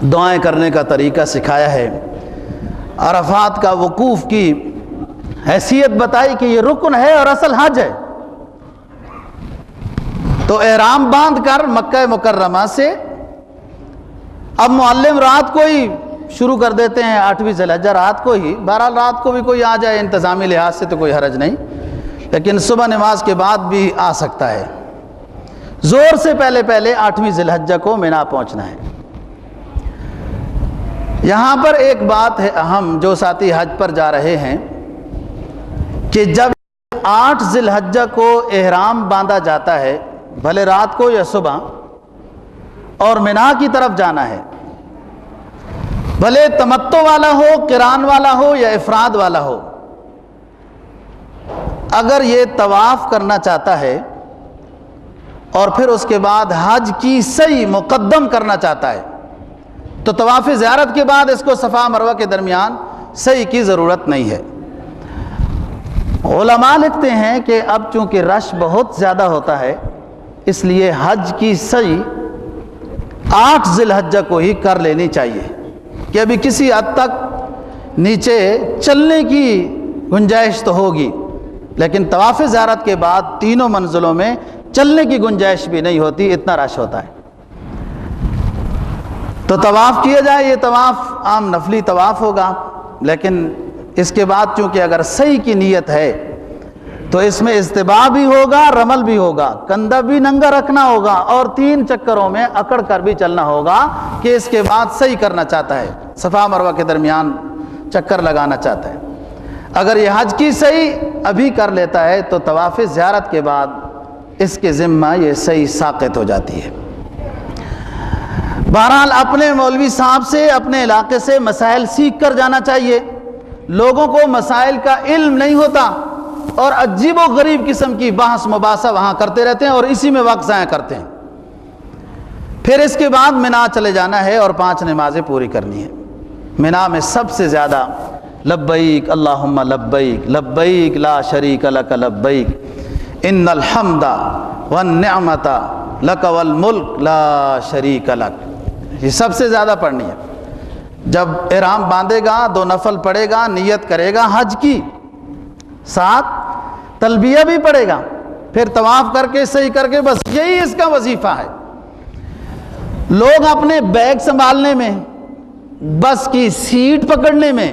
A: دعائیں کرنے کا طریقہ سکھایا ہے، عرفات کا وقوف کی حیثیت بتائی کہ یہ رکن ہے اور اصل حج ہے۔ تو احرام باندھ کر مکہ مکرمہ سے اب معلم رات کو ہی شروع کر دیتے ہیں، 8ویں ذی الحجہ رات کو ہی، بہرحال رات کو بھی کوئی آ جائے انتظامی لحاظ سے تو کوئی حرج نہیں، لیکن صبح نماز کے بعد بھی آ سکتا ہے۔ زور سے پہلے 8ویں ذی الحجہ کو مینا پہنچنا ہے۔ یہاں پر ایک بات ہے اہم، جو ساتھی حج پر جا رہے ہیں، کہ جب 8 ذی الحجہ کو احرام باندھا جاتا ہے، بھلے رات کو یا صبح، اور مینا کی طرف جانا ہے، بھلے تمتع والا ہو، قران والا ہو یا افراد والا ہو، اگر یہ طواف کرنا چاہتا ہے اور پھر اس کے بعد حج کی سعی مقدم کرنا چاہتا ہے تو طواف زیارت کے بعد اس کو صفا مروہ کے درمیان سعی کی ضرورت نہیں ہے۔ علماء لکھتے ہیں کہ اب چونکہ رش بہت زیادہ ہوتا ہے، اس لیے حج کی سعی 8 ذی الحجہ کو ہی کر لینی چاہیے، کہ ابھی کسی حد تک نیچے چلنے کی گنجائش تو ہوگی، لیکن طواف زیارت کے بعد تینوں منزلوں میں چلنے کی گنجائش بھی نہیں ہوتی، اتنا رش ہوتا ہے۔ تو طواف کیا جائے، یہ طواف عام نفلی طواف ہوگا، لیکن اس کے بعد چونکہ اگر صحیح کی نیت ہے تو اس میں استباع بھی ہوگا، رمل بھی ہوگا، کندھا بھی ننگا رکھنا ہوگا، اور 3 چکروں میں اکڑ کر بھی چلنا ہوگا کہ اس کے بعد صحیح کرنا چاہتا ہے، صفا مروہ کے درمیان چکر لگانا چاہتا ہے۔ اگر یہ حج کی صحیح ابھی کر لیتا ہے تو طواف زیارت کے بعد اس کے ذمہ یہ صحیح ساقط ہو جاتی ہے۔ بہرحال اپنے مولوی صاحب سے، اپنے علاقے سے مسائل سیکھ کر جانا چاہیے۔ لوگوں کو مسائل کا علم نہیں ہوتا اور عجیب و غریب قسم کی بحث مباحثہ وہاں کرتے رہتے ہیں اور اسی میں وقت ضائع کرتے ہیں۔ پھر اس کے بعد مینا چلے جانا ہے اور 5 نمازیں پوری کرنی ہے۔ مینا میں سب سے زیادہ لبیک اللہم لبیک لبیک لا شریک لک لبیک ان الحمد والنعمت لک والملک لا شریک لک، یہ سب سے زیادہ پڑھنی ہے۔ جب احرام باندھے گا 2 نفل پڑھے گا، نیت کرے گا حج کی، ساتھ تلبیہ بھی پڑھے گا، پھر طواف کر کے صحیح کر کے، بس یہی اس کا وظیفہ ہے۔ لوگ اپنے بیگ سنبھالنے میں، بس کی سیٹ پکڑنے میں،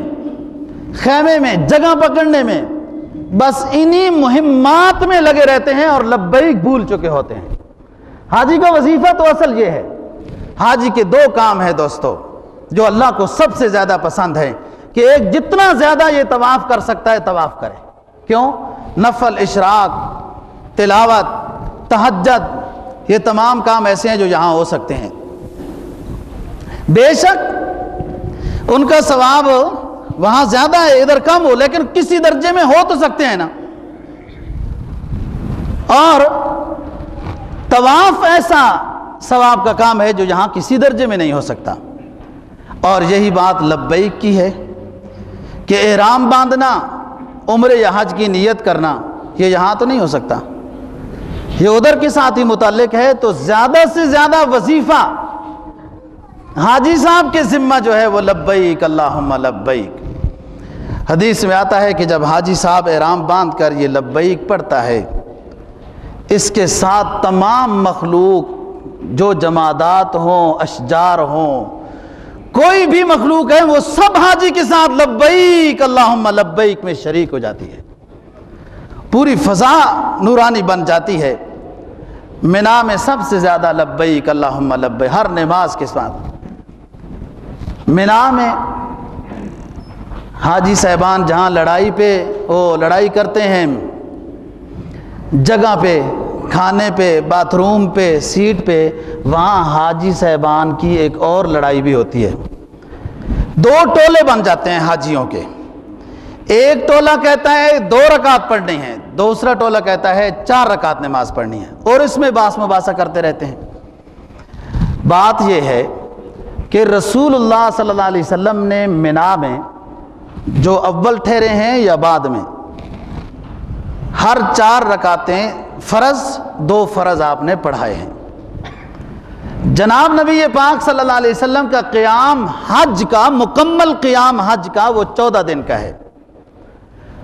A: خیمے میں جگہ پکڑنے میں، بس انہی مہمات میں لگے رہتے ہیں اور لبیک بھول چکے ہوتے ہیں۔ حاجی کا وظیفہ تو اصل یہ ہے۔ حاجی کے 2 کام ہیں دوستو جو اللہ کو سب سے زیادہ پسند ہے، کہ ایک جتنا زیادہ یہ طواف کر سکتا ہے طواف کرے۔ کیوں؟ نفل، اشراق، تلاوت، تہجد، یہ تمام کام ایسے ہیں جو یہاں ہو سکتے ہیں۔ بے شک ان کا ثواب وہاں زیادہ ہے، ادھر کم ہو، لیکن کسی درجے میں ہو تو سکتے ہیں نا۔ اور طواف ایسا ثواب کا کام ہے جو یہاں کسی درجے میں نہیں ہو سکتا۔ اور یہی بات لبیک کی ہے کہ احرام باندھنا، عمرے یا حج کی نیت کرنا، یہ یہاں تو نہیں ہو سکتا، یہ ادھر کے ساتھ ہی متعلق ہے۔ تو زیادہ سے زیادہ وظیفہ حاجی صاحب کے ذمہ جو ہے وہ لبیک اللہم لبیک۔ حدیث میں آتا ہے کہ جب حاجی صاحب احرام باندھ کر یہ لبیک پڑھتا ہے، اس کے ساتھ تمام مخلوق، جو جمادات ہوں، اشجار ہوں، کوئی بھی مخلوق ہے، وہ سب حاجی کے ساتھ لبیک اللہم لبیک میں شریک ہو جاتی ہے۔ پوری فضا نورانی بن جاتی ہے۔ مینا میں سب سے زیادہ لبیک اللہم لبیک ہر نماز کے ساتھ۔ مینا میں حاجی صاحبان جہاں لڑائی پہ وہ لڑائی کرتے ہیں، جگہ پہ، کھانے پہ، باتھ روم پہ، سیٹ پہ، وہاں حاجی صاحبان کی ایک اور لڑائی بھی ہوتی ہے۔ 2 ٹولے بن جاتے ہیں حاجیوں کے۔ ایک ٹولہ کہتا ہے 2 رکعت پڑھنی ہے، دوسرا ٹولہ کہتا ہے 4 رکعت نماز پڑھنی ہے، اور اس میں باس مباحثہ کرتے رہتے ہیں۔ بات یہ ہے کہ رسول اللہ صلی اللہ علیہ وسلم نے مینا میں جو اول ٹھہرے ہیں یا بعد میں، ہر 4 رکعتیں فرض، 2 فرض آپ نے پڑھائے ہیں۔ جناب نبی پاک صلی اللہ علیہ وسلم کا قیام حج کا، مکمل قیام حج کا وہ 14 دن کا ہے،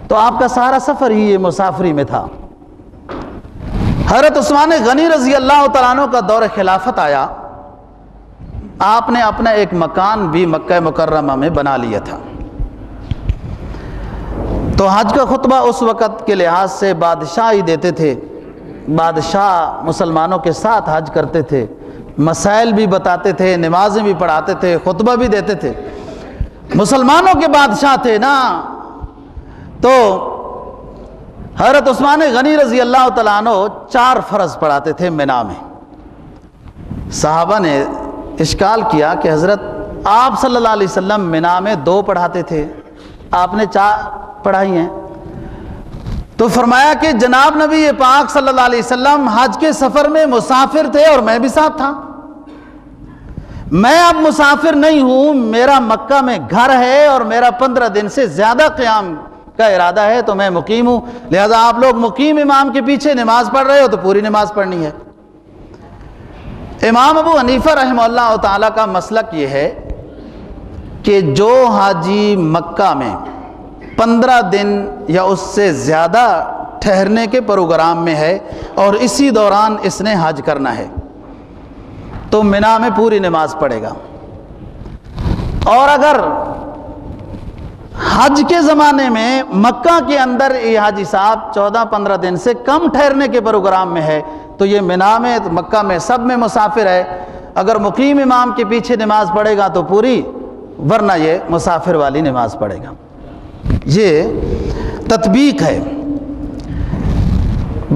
A: تو آپ کا سارا سفر ہی یہ مسافری میں تھا۔ حضرت عثمان غنی رضی اللہ تعالیٰ عنہ کا دور خلافت آیا، آپ نے اپنا ایک مکان بھی مکہ مکرمہ میں بنا لیا تھا، تو حج کا خطبہ اس وقت کے لحاظ سے بادشاہ ہی دیتے تھے، بادشاہ مسلمانوں کے ساتھ حج کرتے تھے، مسائل بھی بتاتے تھے، نمازیں بھی پڑھاتے تھے، خطبہ بھی دیتے تھے، مسلمانوں کے بادشاہ تھے نا۔ تو حضرت عثمان غنی رضی اللہ تعالیٰ عنہ 4 فرض پڑھاتے تھے منا میں۔ صحابہ نے اشکال کیا کہ حضرت آپ صلی اللہ علیہ وسلم منا میں 2 پڑھاتے تھے، آپ نے 4 پڑھائی ہیں، تو فرمایا کہ جناب نبی پاک صلی اللہ علیہ وسلم حج کے سفر میں مسافر تھے اور میں بھی ساتھ تھا، میں اب مسافر نہیں ہوں، میرا مکہ میں گھر ہے اور میرا 15 دن سے زیادہ قیام کا ارادہ ہے، تو میں مقیم ہوں، لہذا آپ لوگ مقیم امام کے پیچھے نماز پڑھ رہے ہو تو پوری نماز پڑھنی ہے۔ امام ابو حنیفہ رحمہ اللہ تعالیٰ کا مسلک یہ ہے کہ جو حاجی مکہ میں 15 دن یا اس سے زیادہ ٹھہرنے کے پروگرام میں ہے اور اسی دوران اس نے حج کرنا ہے تو منا میں پوری نماز پڑھے گا، اور اگر حج کے زمانے میں مکہ کے اندر یہ حاجی صاحب 14-15 دن سے کم ٹھہرنے کے پروگرام میں ہے تو یہ منا میں، مکہ میں سب میں مسافر ہے، اگر مقیم امام کے پیچھے نماز پڑھے گا تو پوری، ورنہ یہ مسافر والی نماز پڑھے گا۔ یہ تطبیق ہے۔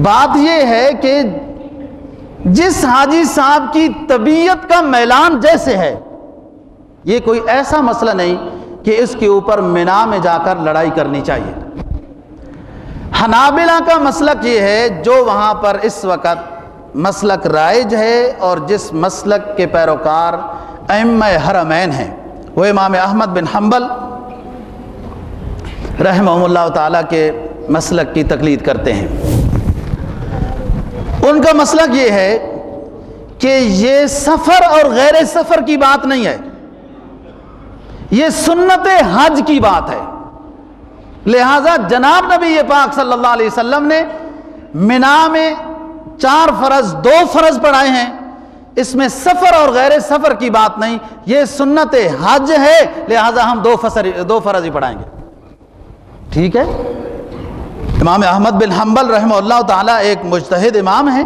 A: بات یہ ہے کہ جس حاجی صاحب کی طبیعت کا میلان جیسے ہے، یہ کوئی ایسا مسئلہ نہیں کہ اس کے اوپر منا میں جا کر لڑائی کرنی چاہیے۔ حنابلہ کا مسلک یہ ہے، جو وہاں پر اس وقت مسلک رائج ہے اور جس مسلک کے پیروکار ائمہ حرمین ہیں، وہ امام احمد بن حنبل رحمہ اللہ تعالیٰ کے مسلک کی تقلید کرتے ہیں۔ ان کا مسلک یہ ہے کہ یہ سفر اور غیر سفر کی بات نہیں ہے، یہ سنت حج کی بات ہے، لہذا جناب نبی پاک صلی اللہ علیہ وسلم نے منا میں 4 فرض 2 فرض پڑھائے ہیں، اس میں سفر اور غیر سفر کی بات نہیں، یہ سنت حج ہے، لہذا ہم 2 فرض ہی پڑھائیں گے۔ ٹھیک ہے؟ امام احمد بن حنبل رحمہ اللہ تعالیٰ ایک مجتہد امام ہیں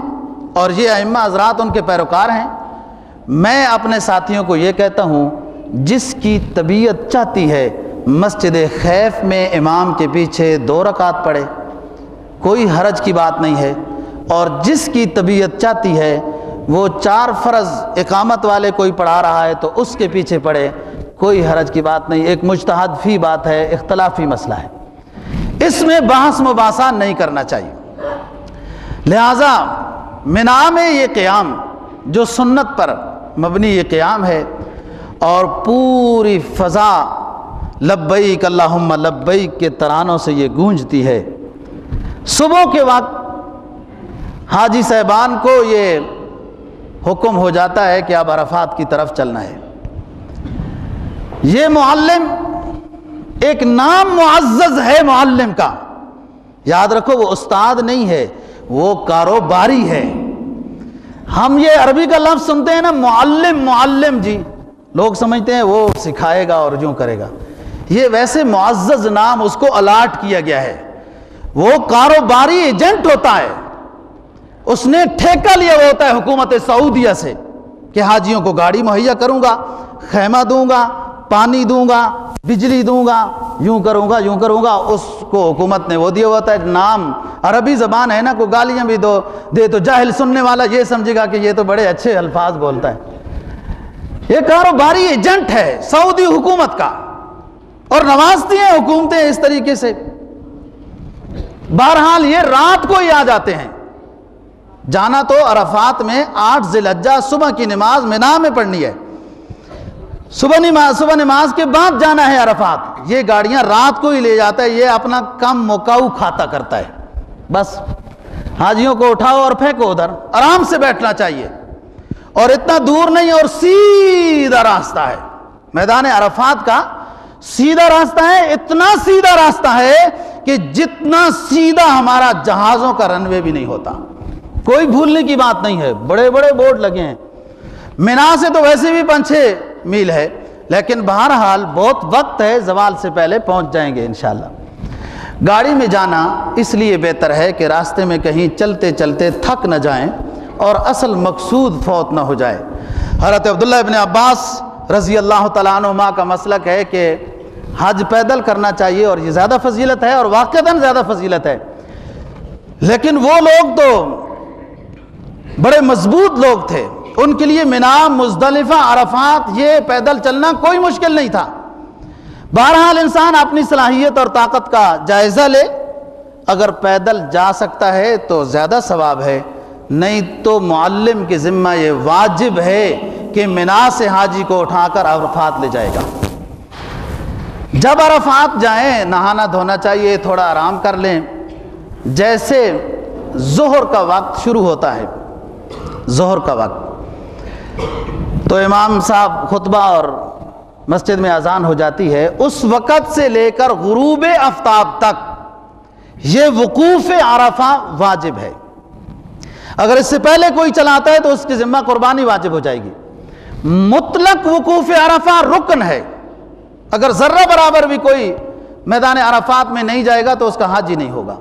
A: اور یہ ائمہ حضرات ان کے پیروکار ہیں۔ میں اپنے ساتھیوں کو یہ کہتا ہوں، جس کی طبیعت چاہتی ہے مسجد خیف میں امام کے پیچھے 2 رکعت پڑھے، کوئی حرج کی بات نہیں ہے، اور جس کی طبیعت چاہتی ہے وہ 4 فرض اقامت والے کوئی پڑھا رہا ہے تو اس کے پیچھے پڑھے، کوئی حرج کی بات نہیں۔ ایک مجتہد فی بات ہے، اختلافی مسئلہ ہے، اس میں بحث مباحثہ نہیں کرنا چاہیے۔ لہذا منا میں یہ قیام جو سنت پر مبنی یہ قیام ہے، اور پوری فضا لبیک اللہم لبیک کے ترانوں سے یہ گونجتی ہے۔ صبح کے وقت حاجی صاحبان کو یہ حکم ہو جاتا ہے کہ اب عرفات کی طرف چلنا ہے۔ یہ معلم ایک نام معزز ہے، معلم کا یاد رکھو، وہ استاد نہیں ہے، وہ کاروباری ہے۔ ہم یہ عربی کا لفظ سنتے ہیں نا، معلم، معلم جی، لوگ سمجھتے ہیں وہ سکھائے گا اور یوں کرے گا، یہ ویسے معزز نام اس کو الاٹ کیا گیا ہے۔ وہ کاروباری ایجنٹ ہوتا ہے، اس نے ٹھیکہ لیا ہوا ہوتا ہے حکومت سعودیہ سے کہ حاجیوں کو گاڑی مہیا کروں گا، خیمہ دوں گا، پانی دوں گا، بجلی دوں گا، یوں کروں گا یوں کروں گا، اس کو حکومت نے وہ دیا ہوتا ہے نام۔ عربی زبان ہے نا، کوئی گالیاں بھی دے تو جاہل سننے والا یہ سمجھے گا کہ یہ تو بڑے اچھے الفاظ بولتا ہے۔ یہ کاروباری ایجنٹ ہے سعودی حکومت کا، اور نوازتی ہیں حکومتیں اس طریقے سے۔ بہرحال یہ رات کو ہی آ جاتے ہیں، جانا تو عرفات میں 8 ذی الحجہ صبح کی نماز منا میں پڑھنی ہے، صبح نماز کے بعد جانا ہے عرفات۔ یہ گاڑیاں رات کو ہی لے جاتا ہے، یہ اپنا کم مکاؤ کھاتا کرتا ہے، بس حاجیوں کو اٹھاؤ اور پھینکو ادھر، آرام سے بیٹھنا چاہیے، اور اتنا دور نہیں، اور سیدھا راستہ ہے میدان عرفات کا، سیدھا راستہ ہے، اتنا سیدھا راستہ ہے کہ جتنا سیدھا ہمارا جہازوں کا رن وے بھی نہیں ہوتا، کوئی بھولنے کی بات نہیں ہے، بڑے بڑے بورڈ لگے ہیں۔ مینا سے تو ویسے بھی 5-6 میل ہے، لیکن بہرحال بہت وقت ہے، زوال سے پہلے پہنچ جائیں گے انشاءاللہ۔ گاڑی میں جانا اس لیے بہتر ہے کہ راستے میں کہیں چلتے چلتے تھک نہ جائیں اور اصل مقصود فوت نہ ہو جائے۔ حضرت عبداللہ ابن عباس رضی اللہ تعالیٰ عنہما کا مسلک ہے کہ حج پیدل کرنا چاہیے، اور یہ زیادہ فضیلت ہے، اور واقعتاً زیادہ فضیلت ہے، لیکن وہ لوگ تو بڑے مضبوط لوگ تھے، ان کے لیے مینا، مزدلفہ، عرفات یہ پیدل چلنا کوئی مشکل نہیں تھا۔ بہرحال انسان اپنی صلاحیت اور طاقت کا جائزہ لے، اگر پیدل جا سکتا ہے تو زیادہ ثواب ہے، نہیں تو معلم کے ذمہ یہ واجب ہے کہ مینا سے حاجی کو اٹھا کر عرفات لے جائے گا۔ جب عرفات جائیں نہانا دھونا چاہیے، تھوڑا آرام کر لیں۔ جیسے ظہر کا وقت شروع ہوتا ہے، ظہر کا وقت تو امام صاحب خطبہ اور مسجد میں اذان ہو جاتی ہے، اس وقت سے لے کر غروب آفتاب تک یہ وقوف عرفہ واجب ہے۔ اگر اس سے پہلے کوئی چلاتا ہے تو اس کی ذمہ قربانی واجب ہو جائے گی۔ مطلق وقوف عرفہ رکن ہے، اگر ذرہ برابر بھی کوئی میدان عرفات میں نہیں جائے گا تو اس کا حج ہی نہیں ہوگا،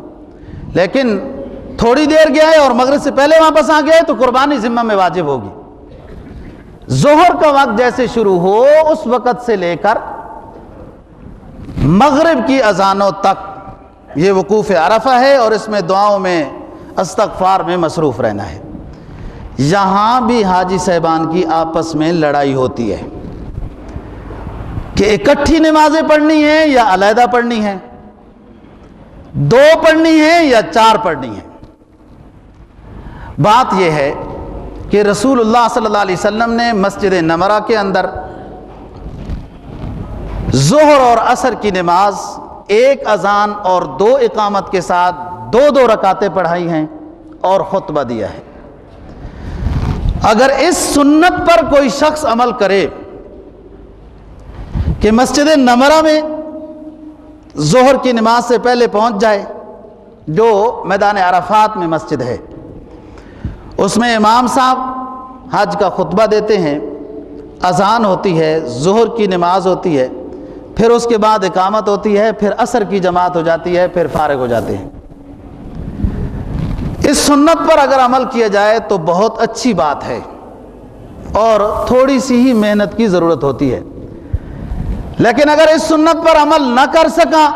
A: لیکن تھوڑی دیر گیا ہے اور مغرب سے پہلے واپس آ گیا ہے تو قربانی ذمہ میں واجب ہوگی۔ ظہر کا وقت جیسے شروع ہو اس وقت سے لے کر مغرب کی اذانوں تک یہ وقوف عرفہ ہے، اور اس میں دعاؤں میں استغفار میں مصروف رہنا ہے۔ یہاں بھی حاجی صاحبان کی آپس میں لڑائی ہوتی ہے کہ اکٹھی نمازیں پڑھنی ہیں یا علیحدہ پڑھنی ہیں، 2 پڑھنی ہیں یا 4 پڑھنی ہیں۔ بات یہ ہے کہ رسول اللہ صلی اللہ علیہ وسلم نے مسجد نمرہ کے اندر ظہر اور عصر کی نماز 1 اذان اور 2 اقامت کے ساتھ 2 رکعتیں پڑھائی ہیں اور خطبہ دیا ہے۔ اگر اس سنت پر کوئی شخص عمل کرے کہ مسجد نمرہ میں ظہر کی نماز سے پہلے پہنچ جائے، جو میدان عرفات میں مسجد ہے، اس میں امام صاحب حج کا خطبہ دیتے ہیں، اذان ہوتی ہے، ظہر کی نماز ہوتی ہے، پھر اس کے بعد اقامت ہوتی ہے، پھر عصر کی جماعت ہو جاتی ہے، پھر فارغ ہو جاتے ہیں۔ اس سنت پر اگر عمل کیا جائے تو بہت اچھی بات ہے، اور تھوڑی سی ہی محنت کی ضرورت ہوتی ہے، لیکن اگر اس سنت پر عمل نہ کر سکا،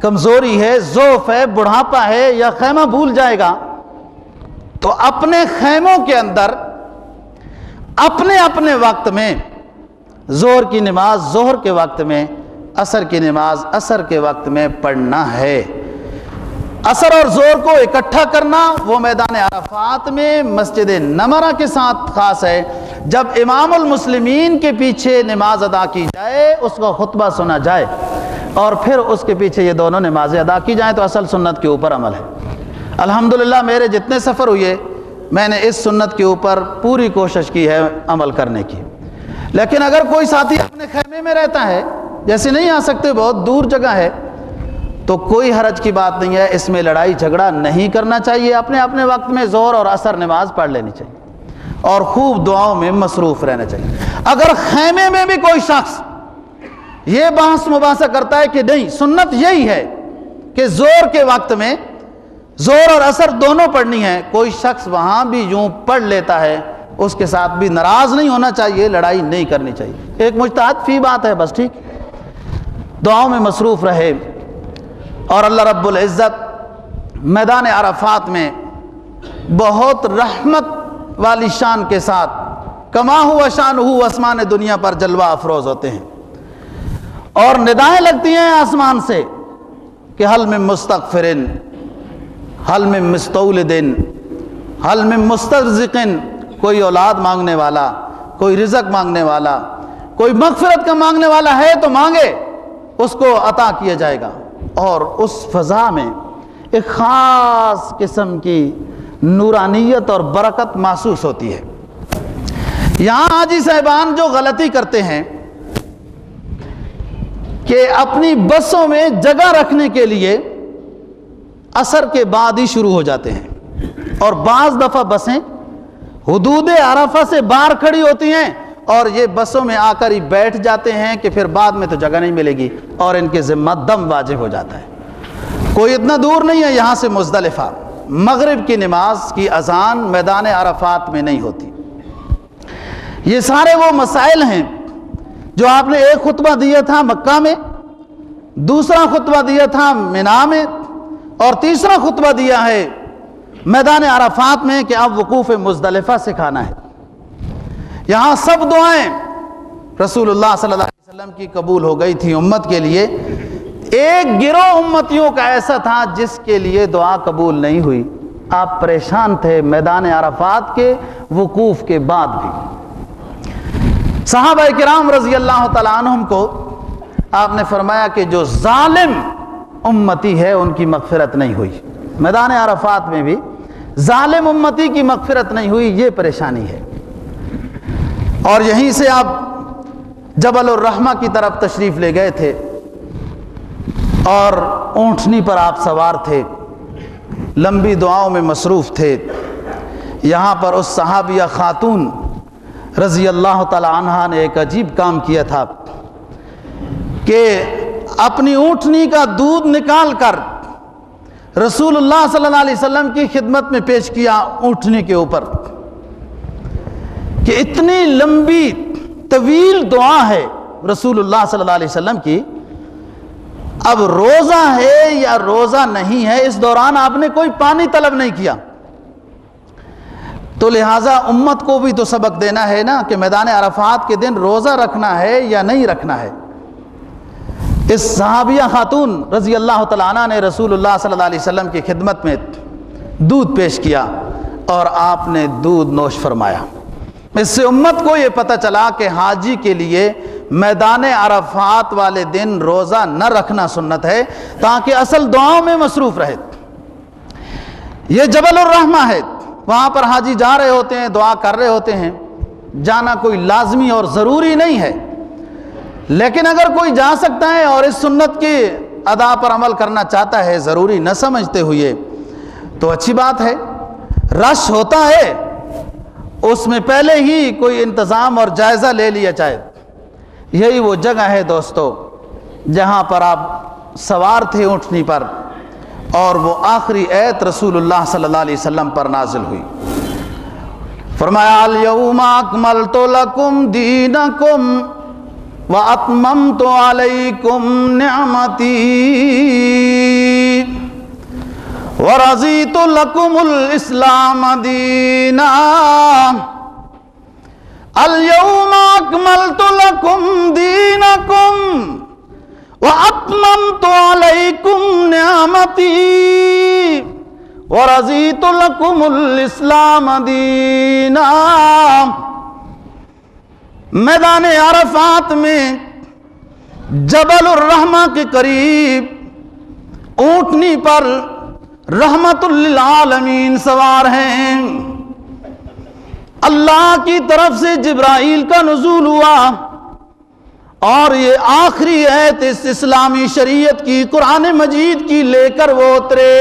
A: کمزوری ہے، ضعف ہے، بڑھاپا ہے، یا خیمہ بھول جائے گا، تو اپنے خیموں کے اندر اپنے اپنے وقت میں ظہر کی نماز ظہر کے وقت میں، عصر کی نماز عصر کے وقت میں پڑھنا ہے۔ عصر اور ظہر کو اکٹھا کرنا وہ میدان عرفات میں مسجد نمرہ کے ساتھ خاص ہے۔ جب امام المسلمین کے پیچھے نماز ادا کی جائے، اس کا خطبہ سنا جائے، اور پھر اس کے پیچھے یہ دونوں نمازیں ادا کی جائیں، تو اصل سنت کے اوپر عمل ہے۔ الحمدللہ میرے جتنے سفر ہوئے میں نے اس سنت کے اوپر پوری کوشش کی ہے عمل کرنے کی۔ لیکن اگر کوئی ساتھی اپنے خیمے میں رہتا ہے، جیسے نہیں آ سکتے، بہت دور جگہ ہے، تو کوئی حرج کی بات نہیں ہے، اس میں لڑائی جھگڑا نہیں کرنا چاہیے، اپنے اپنے وقت میں ظہر اور عصر نماز پڑھ لینی چاہیے، اور خوب دعاؤں میں مصروف رہنا چاہیے۔ اگر خیمے میں بھی کوئی شخص یہ بحث مباحثہ کرتا ہے کہ نہیں، سنت یہی ہے کہ ظہر کے وقت میں ظہر اور عصر دونوں پڑھنی ہے، کوئی شخص وہاں بھی یوں پڑھ لیتا ہے، اس کے ساتھ بھی ناراض نہیں ہونا چاہیے، لڑائی نہیں کرنی چاہیے، ایک مجتہد فی بات ہے بس، ٹھیک، دعاؤں میں مصروف رہے۔ اور اللہ رب العزت میدان عرفات میں بہت رحمت والی شان کے ساتھ کما ہوا شان ہو آسمان دنیا پر جلوہ افروز ہوتے ہیں، اور ندائیں لگتی ہیں آسمان سے کہ حل من مستغفرن، حل من مستولدن، حل من مسترزقن، کوئی اولاد مانگنے والا، کوئی رزق مانگنے والا، کوئی مغفرت کا مانگنے والا ہے تو مانگے، اس کو عطا کیا جائے گا۔ اور اس فضا میں ایک خاص قسم کی نورانیت اور برکت محسوس ہوتی ہے۔ یہاں حاجی صاحبان جو غلطی کرتے ہیں کہ اپنی بسوں میں جگہ رکھنے کے لیے عصر کے بعد ہی شروع ہو جاتے ہیں، اور بعض دفعہ بسیں حدود عرفہ سے باہر کھڑی ہوتی ہیں اور یہ بسوں میں آ کر ہی بیٹھ جاتے ہیں کہ پھر بعد میں تو جگہ نہیں ملے گی اور ان کے ذمہ دم واجب ہو جاتا ہے۔ کوئی اتنا دور نہیں ہے یہاں سے مزدلفہ، مغرب کی نماز کی اذان میدان عرفات میں نہیں ہوتی۔ یہ سارے وہ مسائل ہیں جو آپ نے ایک خطبہ دیا تھا مکہ میں، دوسرا خطبہ دیا تھا منا میں، اور تیسرا خطبہ دیا ہے میدان عرفات میں کہ اب وقوف مزدلفہ سکھانا ہے۔ یہاں سب دعائیں رسول اللہ صلی اللہ علیہ وسلم کی قبول ہو گئی تھی امت کے لیے۔ ایک گروہ امتیوں کا ایسا تھا جس کے لیے دعا قبول نہیں ہوئی۔ آپ پریشان تھے میدان عرفات کے وقوف کے بعد بھی۔ صحابہ کرام رضی اللہ تعالیٰ عنہم کو آپ نے فرمایا کہ جو ظالم امتی ہے ان کی مغفرت نہیں ہوئی۔ میدان عرفات میں بھی ظالم امتی کی مغفرت نہیں ہوئی، یہ پریشانی ہے۔ اور یہیں سے آپ جبل الرحمہ کی طرف تشریف لے گئے تھے اور اونٹنی پر آپ سوار تھے، لمبی دعاؤں میں مصروف تھے۔ یہاں پر اس صحابیہ خاتون رضی اللہ تعالی عنہا نے ایک عجیب کام کیا تھا کہ اپنی اونٹنی کا دودھ نکال کر رسول اللہ صلی اللہ علیہ وسلم کی خدمت میں پیش کیا اونٹنی کے اوپر، کہ اتنی لمبی طویل دعا ہے رسول اللہ صلی اللہ علیہ وسلم کی، اب روزہ ہے یا روزہ نہیں ہے، اس دوران آپ نے کوئی پانی طلب نہیں کیا، تو لہٰذا امت کو بھی تو سبق دینا ہے نا کہ میدان عرفات کے دن روزہ رکھنا ہے یا نہیں رکھنا ہے۔ اس صحابیہ خاتون رضی اللہ تعالیٰ عنہ نے رسول اللہ صلی اللہ علیہ وسلم کی خدمت میں دودھ پیش کیا اور آپ نے دودھ نوش فرمایا۔ اس سے امت کو یہ پتہ چلا کہ حاجی کے لیے میدان عرفات والے دن روزہ نہ رکھنا سنت ہے تاکہ اصل دعاؤں میں مصروف رہے۔ یہ جبل الرحمہ ہے، وہاں پر حاجی جا رہے ہوتے ہیں، دعا کر رہے ہوتے ہیں، جانا کوئی لازمی اور ضروری نہیں ہے، لیکن اگر کوئی جا سکتا ہے اور اس سنت کی ادا پر عمل کرنا چاہتا ہے ضروری نہ سمجھتے ہوئے تو اچھی بات ہے۔ رش ہوتا ہے اس میں پہلے ہی کوئی انتظام اور جائزہ لے لیا جائے۔ یہی وہ جگہ ہے دوستو جہاں پر آپ سوار تھے اونٹنی پر اور وہ آخری آیت رسول اللہ صلی اللہ علیہ وسلم پر نازل ہوئی۔ فرمایا الیوم اکملت لکم دینکم واتممت علیکم نعمتی ورضیت لکم الاسلام دینا الیوم اکملت لکم دینکم واتممت علیکم نعمتی ورضیت لکم الاسلام دینا۔ میدان عرفات میں جبل الرحمہ کے قریب اونٹنی پر رحمت للعالمین سوار ہیں۔ اللہ کی طرف سے جبرائیل کا نزول ہوا اور یہ آخری آیت اس اسلامی شریعت کی قرآن مجید کی لے کر وہ اترے۔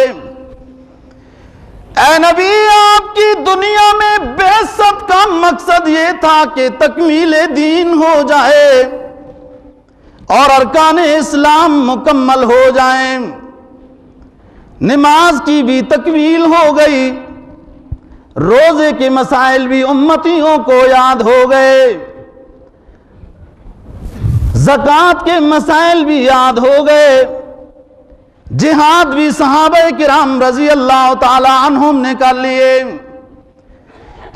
A: اے نبی، آپ کی دنیا میں بعثت کا مقصد یہ تھا کہ تکمیل دین ہو جائے اور ارکان اسلام مکمل ہو جائیں۔ نماز کی بھی تکمیل ہو گئی، روزے کے مسائل بھی امتیوں کو یاد ہو گئے، زکوٰۃ کے مسائل بھی یاد ہو گئے، جہاد بھی صحابہ کرام رضی اللہ تعالی عنہم نے کر لیے۔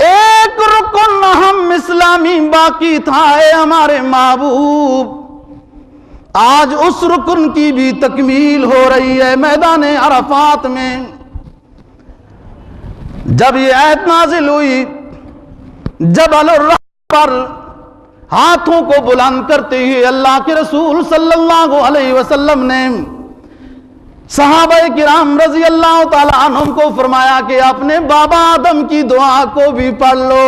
A: ایک رکن اہم اسلامی باقی تھا، اے ہمارے محبوب، آج اس رکن کی بھی تکمیل ہو رہی ہے میدان عرفات میں۔ جب یہ آیت نازل ہوئی، جبل الرحمہ پر ہاتھوں کو بلند کرتے ہوئے اللہ کے رسول صلی اللہ علیہ وسلم نے صحابہ کرام رضی اللہ تعالیٰ عنہم کو فرمایا کہ اپنے بابا آدم کی دعا کو بھی پڑھ لو۔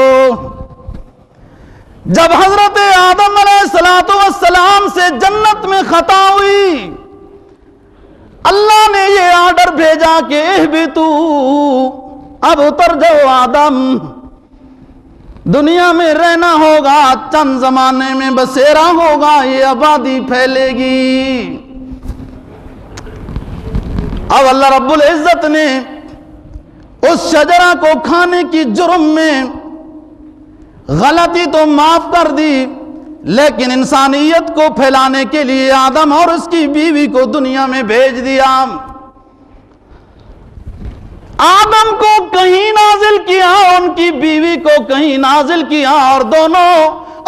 A: جب حضرت آدم علیہ السلام سے جنت میں خطا ہوئی، اللہ نے یہ آرڈر بھیجا کہ اہبطو، اب اتر جاؤ آدم، دنیا میں رہنا ہوگا، چند زمانے میں بسیرا ہوگا، یہ آبادی پھیلے گی۔ اب اللہ رب العزت نے اس شجرہ کو کھانے کی جرم میں غلطی تو معاف کر دی، لیکن انسانیت کو پھیلانے کے لیے آدم اور اس کی بیوی کو دنیا میں بھیج دیا۔ آدم کو کہیں نازل کیا، ان کی بیوی کو کہیں نازل کیا، اور دونوں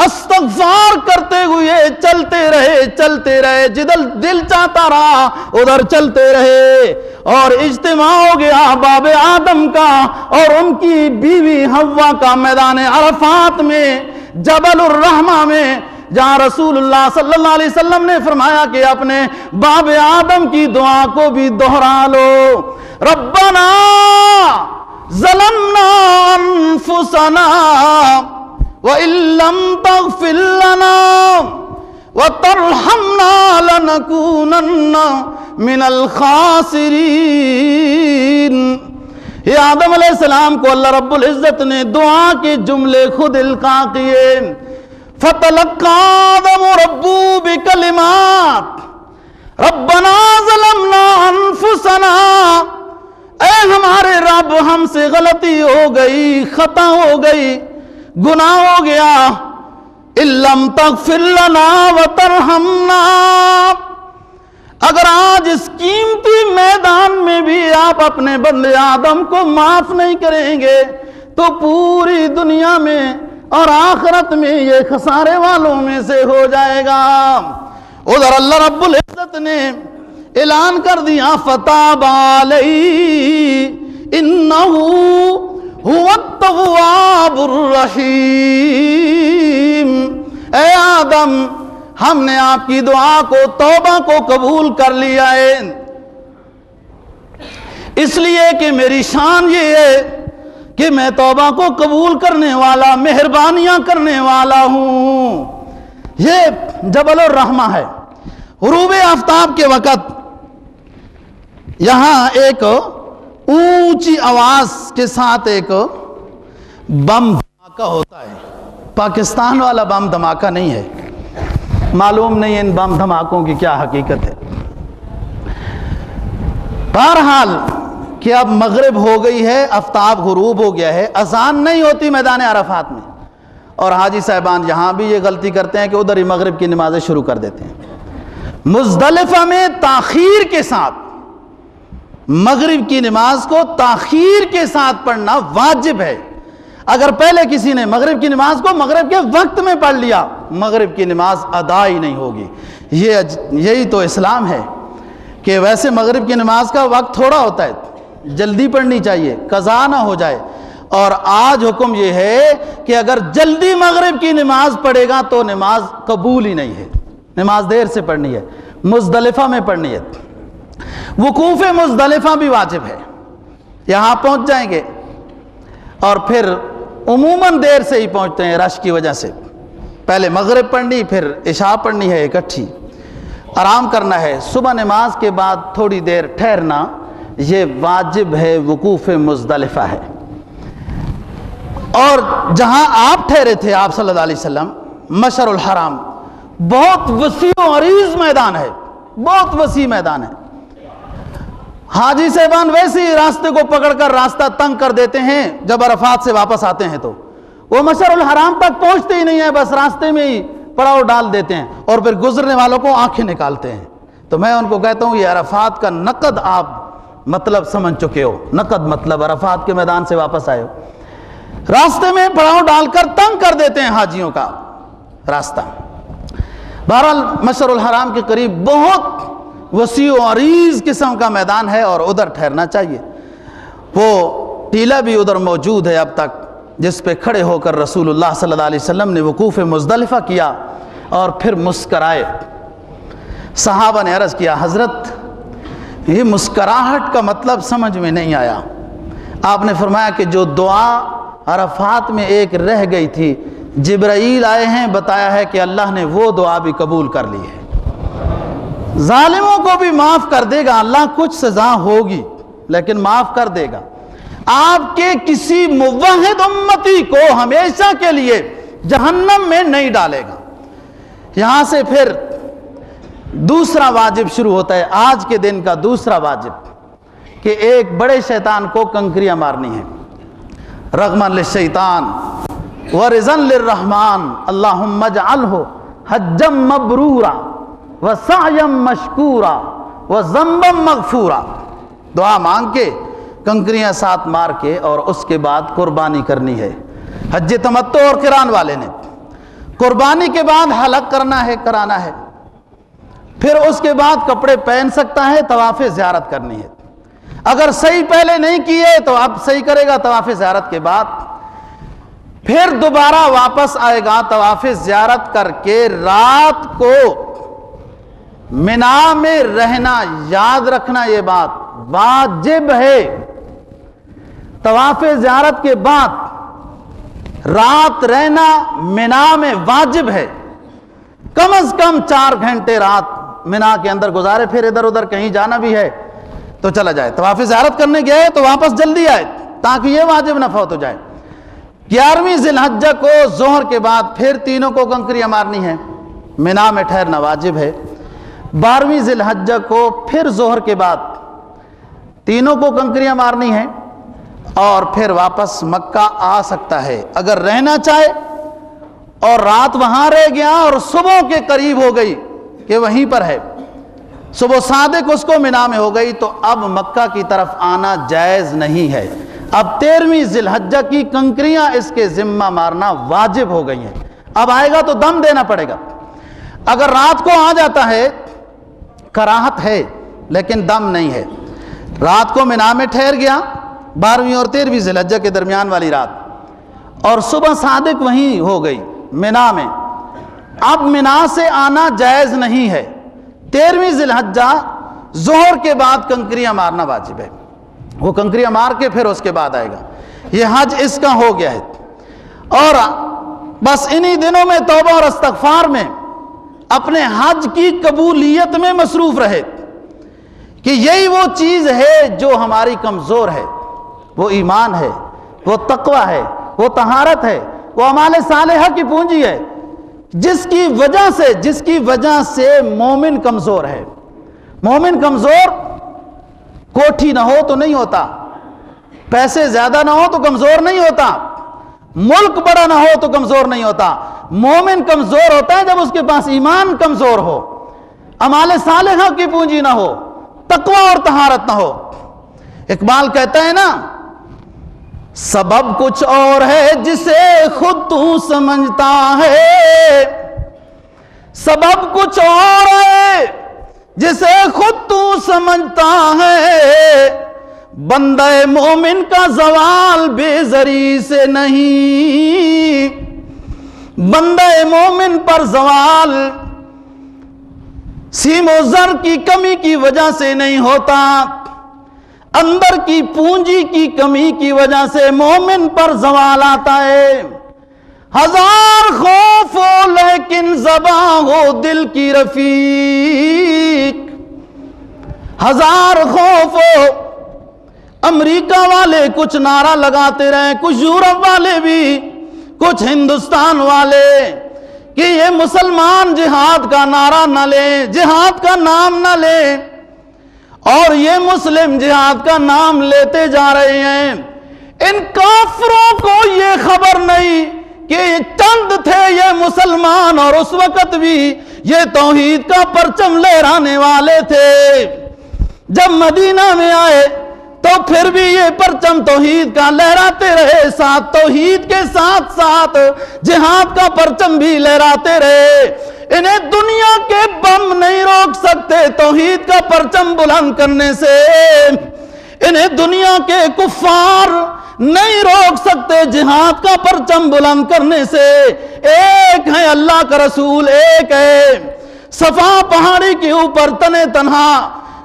A: استغفار کرتے ہوئے چلتے رہے، جدھر دل چاہتا رہا ادھر چلتے رہے، اور اجتماع ہو گیا باب آدم کا اور ان کی بیوی حوا کا میدان عرفات میں، جبل الرحمہ میں، جہاں رسول اللہ صلی اللہ علیہ وسلم نے فرمایا کہ اپنے باب آدم کی دعا کو بھی دہرا لو۔ ربنا ظلمنا انفسنا وَإِن لَّمْ تَغْفِرْ لَنَا وَتَرْحَمْنَا لَنَكُونَنَّ مِنَ الْخَاسِرِينَ۔ یہ آدم علیہ السلام کو اللہ رب العزت نے دعا کے جملے خود القاء کیے۔ فَتَلَقَّىٰ آدَمُ رَبُّهُ بِكَلِمَاتٍ رَبَّنَا ظَلَمْنَا أَنفُسَنَا، اے ہمارے رب ہم سے غلطی ہو گئی، خطا ہو گئی، گناہ ہو گیا، إِن لَّمْ تَغْفِرْ لَنَا وَتَرْحَمْنَا، اگر آج اس قیمتی میدان میں بھی آپ اپنے بندے آدم کو معاف نہیں کریں گے تو پوری دنیا میں اور آخرت میں یہ خسارے والوں میں سے ہو جائے گا۔ ادھر اللہ رب العزت نے اعلان کر دیا فَتَابَ عَلَيْهِ إِنَّهُ هُوَ التَّوَّابُ الرَّحِيمُ۔ اے آدم، ہم نے آپ کی دعا کو، توبہ کو قبول کر لیا ہے، اس لیے کہ میری شان یہ ہے کہ میں توبہ کو قبول کرنے والا، مہربانیاں کرنے والا ہوں۔ یہ جبل الرحمہ ہے۔ غروب آفتاب کے وقت یہاں ایک اونچی آواز کے ساتھ ایک بم دھماکہ ہوتا ہے۔ پاکستان والا بم دھماکہ نہیں ہے، معلوم نہیں ان بم دھماکوں کی کیا حقیقت ہے۔ بہرحال کہ اب مغرب ہو گئی ہے، آفتاب غروب ہو گیا ہے، اذان نہیں ہوتی میدان عرفات میں، اور حاجی صاحبان یہاں بھی یہ غلطی کرتے ہیں کہ ادھر ہی مغرب کی نمازیں شروع کر دیتے ہیں۔ مزدلفہ میں تاخیر کے ساتھ مغرب کی نماز کو تاخیر کے ساتھ پڑھنا واجب ہے۔ اگر پہلے کسی نے مغرب کی نماز کو مغرب کے وقت میں پڑھ لیا، مغرب کی نماز ادا ہی نہیں ہوگی۔ یہی تو اسلام ہے کہ ویسے مغرب کی نماز کا وقت تھوڑا ہوتا ہے، جلدی پڑھنی چاہیے، قضا نہ ہو جائے، اور آج حکم یہ ہے کہ اگر جلدی مغرب کی نماز پڑھے گا تو نماز قبول ہی نہیں ہے، نماز دیر سے پڑھنی ہے، مزدلفہ میں پڑھنی ہے۔ وقوف مزدلفہ بھی واجب ہے، یہاں پہنچ جائیں گے اور پھر عموماً دیر سے ہی پہنچتے ہیں رش کی وجہ سے، پہلے مغرب پڑھنی پھر عشاء پڑھنی ہے اکٹھی، آرام کرنا ہے، صبح نماز کے بعد تھوڑی دیر ٹھہرنا، یہ واجب ہے، وقوف مزدلفہ ہے۔ اور جہاں آپ ٹھہرے تھے آپ صلی اللہ علیہ وسلم، مشعر الحرام، بہت وسیع و عریض میدان ہے، بہت وسیع میدان ہے۔ حاجی صاحبان ویسے ہی راستے کو پکڑ کر راستہ تنگ کر دیتے ہیں، جب عرفات سے واپس آتے ہیں تو وہ مشعر الحرام تک پہنچتے ہی نہیں ہیں، بس راستے میں ہی پڑاؤ ڈال دیتے ہیں اور پھر گزرنے والوں کو آنکھیں نکالتے ہیں۔ تو میں ان کو کہتا ہوں یہ عرفات کا نقد آپ مطلب سمجھ چکے ہو، نقد مطلب عرفات کے میدان سے واپس آئے ہو، راستے میں پڑاؤ ڈال کر تنگ کر دیتے ہیں حاجیوں کا راستہ۔ بہرحال مشعر الحرام کے قریب بہت وسیع و عریض قسم کا میدان ہے اور ادھر ٹھہرنا چاہیے۔ وہ ٹیلہ بھی ادھر موجود ہے اب تک، جس پہ کھڑے ہو کر رسول اللہ صلی اللہ علیہ وسلم نے وقوف مزدلفہ کیا اور پھر مسکرائے۔ صحابہ نے عرض کیا حضرت یہ مسکراہٹ کا مطلب سمجھ میں نہیں آیا۔ آپ نے فرمایا کہ جو دعا عرفات میں ایک رہ گئی تھی، جبرائیل آئے ہیں، بتایا ہے کہ اللہ نے وہ دعا بھی قبول کر لی ہے۔ ظالموں کو بھی معاف کر دے گا اللہ، کچھ سزا ہوگی لیکن معاف کر دے گا۔ آپ کے کسی موحد امتی کو ہمیشہ کے لیے جہنم میں نہیں ڈالے گا۔ یہاں سے پھر دوسرا واجب شروع ہوتا ہے، آج کے دن کا دوسرا واجب، کہ ایک بڑے شیطان کو کنکریاں مارنی ہے۔ رغمن للشیطان ورزن للرحمن اللہم اجعلہ حجا مبرورا وسعیا مشکورا وذنبا مغفورا۔ دعا مانگ کے کنکریاں ساتھ مار کے اور اس کے بعد قربانی کرنی ہے۔ حج تمتع اور قران والے نے قربانی کے بعد حلق کرنا ہے، کرانا ہے، پھر اس کے بعد کپڑے پہن سکتا ہے، طواف زیارت کرنی ہے۔ اگر صحیح پہلے نہیں کیے تو اب صحیح کرے گا طواف زیارت کے بعد، پھر دوبارہ واپس آئے گا طواف زیارت کر کے۔ رات کو منا میں رہنا، یاد رکھنا یہ بات واجب ہے۔ طواف زیارت کے بعد رات رہنا منا میں واجب ہے، کم از کم 4 گھنٹے رات منا کے اندر گزارے، پھر ادھر ادھر کہیں جانا بھی ہے تو چلا جائے۔ طواف زیارت کرنے گئے تو واپس جلدی آئے تاکہ یہ واجب نہ فوت ہو جائے۔ 11ویں ذی الحجہ کو ظہر کے بعد پھر تینوں کو کنکریاں مارنی ہے، منا میں ٹھہرنا واجب ہے۔ 12ویں ذی الحجہ کو پھر ظہر کے بعد تینوں کو کنکریاں مارنی ہے اور پھر واپس مکہ آ سکتا ہے اگر رہنا چاہے، اور رات وہاں رہ گیا اور صبح کے قریب ہو گئی کہ وہیں پر ہے، صبح صادق اس کو منا میں ہو گئی، تو اب مکہ کی طرف آنا جائز نہیں ہے۔ اب 13ویں ذی الحجہ کی کنکریاں اس کے ذمہ مارنا واجب ہو گئی ہیں۔ اب آئے گا تو دم دینا پڑے گا۔ اگر رات کو آ جاتا ہے کراہت ہے لیکن دم نہیں ہے، رات کو منا میں ٹھہر گیا 12ویں اور 13ویں ذی الحجہ کے درمیان والی رات، اور صبح صادق وہیں ہو گئی منا میں، اب منا سے آنا جائز نہیں ہے۔ 13ویں ذی الحجہ ظہر کے بعد کنکریاں مارنا واجب ہے، وہ کنکریاں مار کے پھر اس کے بعد آئے گا۔ یہ حج اس کا ہو گیا ہے، اور بس انہی دنوں میں توبہ اور استغفار میں اپنے حج کی قبولیت میں مصروف رہے، کہ یہی وہ چیز ہے جو ہماری کمزور ہے، وہ ایمان ہے، وہ تقوی ہے، وہ طہارت ہے، وہ اعمال صالحہ کی پونجی ہے، جس کی وجہ سے مومن کمزور ہے۔ مومن کمزور کوٹھی نہ ہو تو نہیں ہوتا، پیسے زیادہ نہ ہو تو کمزور نہیں ہوتا، ملک بڑا نہ ہو تو کمزور نہیں ہوتا۔ مومن کمزور ہوتا ہے جب اس کے پاس ایمان کمزور ہو، اعمال صالحہ کی پونجی نہ ہو، تقوی اور طہارت نہ ہو۔ اقبال کہتا ہے نا، سبب کچھ اور ہے جسے خود تو سمجھتا ہے، سبب کچھ اور ہے جسے خود تو سمجھتا ہے، بندہ مومن کا زوال بے زری سے نہیں، بندہ مومن پر زوال سیم و زر کی کمی کی وجہ سے نہیں ہوتا، اندر کی پونجی کی کمی کی وجہ سے مومن پر زوال آتا ہے۔ ہزار خوف ہو لیکن زباں ہو دل کی رفیق، ہزار خوف ہو۔ امریکہ والے کچھ نعرہ لگاتے رہیں، کچھ یورپ والے بھی، کچھ ہندوستان والے، کہ یہ مسلمان جہاد کا نعرہ نہ لیں، جہاد کا نام نہ لیں، اور یہ مسلم جہاد کا نام لیتے جا رہے ہیں۔ ان کافروں کو یہ خبر نہیں کہ یہ چند تھے یہ مسلمان، اور اس وقت بھی یہ توحید کا پرچم لہرانے والے تھے۔ جب مدینہ میں آئے تو پھر بھی یہ پرچم توحید کا لہراتے رہے، ساتھ توحید کے ساتھ ساتھ جہاد کا پرچم بھی لہراتے رہے۔ انہیں دنیا کے بم نہیں روک سکتے توحید کا پرچم بلند کرنے سے، انہیں دنیا کے کفار نہیں روک سکتے جہاد کا پرچم بلند کرنے سے۔ ایک ہے اللہ کا رسول، ایک ہے صفا پہاڑی کے اوپر تنے تنہا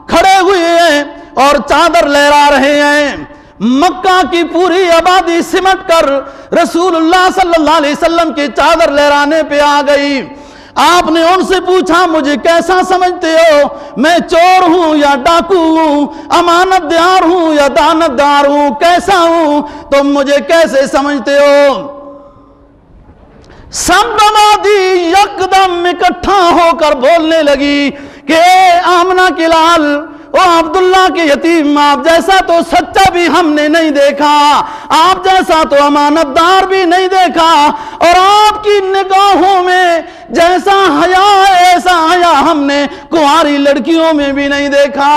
A: کھڑے ہوئے ہیں اور چادر لہرا رہے ہیں۔ مکہ کی پوری آبادی سمٹ کر رسول اللہ صلی اللہ علیہ وسلم کی چادر لہرانے پہ آ گئی۔ آپ نے ان سے پوچھا مجھے کیسا سمجھتے ہو؟ میں چور ہوں یا ڈاکو ہوں؟ امانت دار ہوں یا دانت دار ہوں؟ کیسا ہوں؟ تم مجھے کیسے سمجھتے ہو؟ سب آبادی یکدم اکٹھا ہو کر بولنے لگی کہ اے آمنہ کے لال، او عبداللہ کے یتیم، آپ جیسا تو سچا بھی ہم نے نہیں دیکھا، آپ جیسا تو امانت دار بھی نہیں دیکھا، اور آپ کی نگاہوں میں جیسا حیا ہے ایسا حیا ہم نے کنواری لڑکیوں میں بھی نہیں دیکھا۔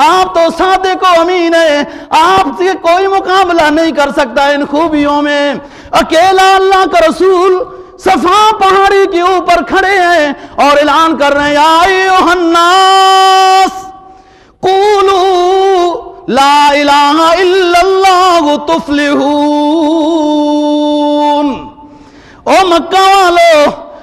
A: آپ تو صادق و امین ہے، آپ سے کوئی مقابلہ نہیں کر سکتا ان خوبیوں میں۔ اکیلا اللہ کا رسول صفا پہاڑی کے اوپر کھڑے ہیں اور اعلان کر رہے ہیں، یا ایھا الناس قولوا لا الہ الا اللہ تفلحون۔ او مکہ والو،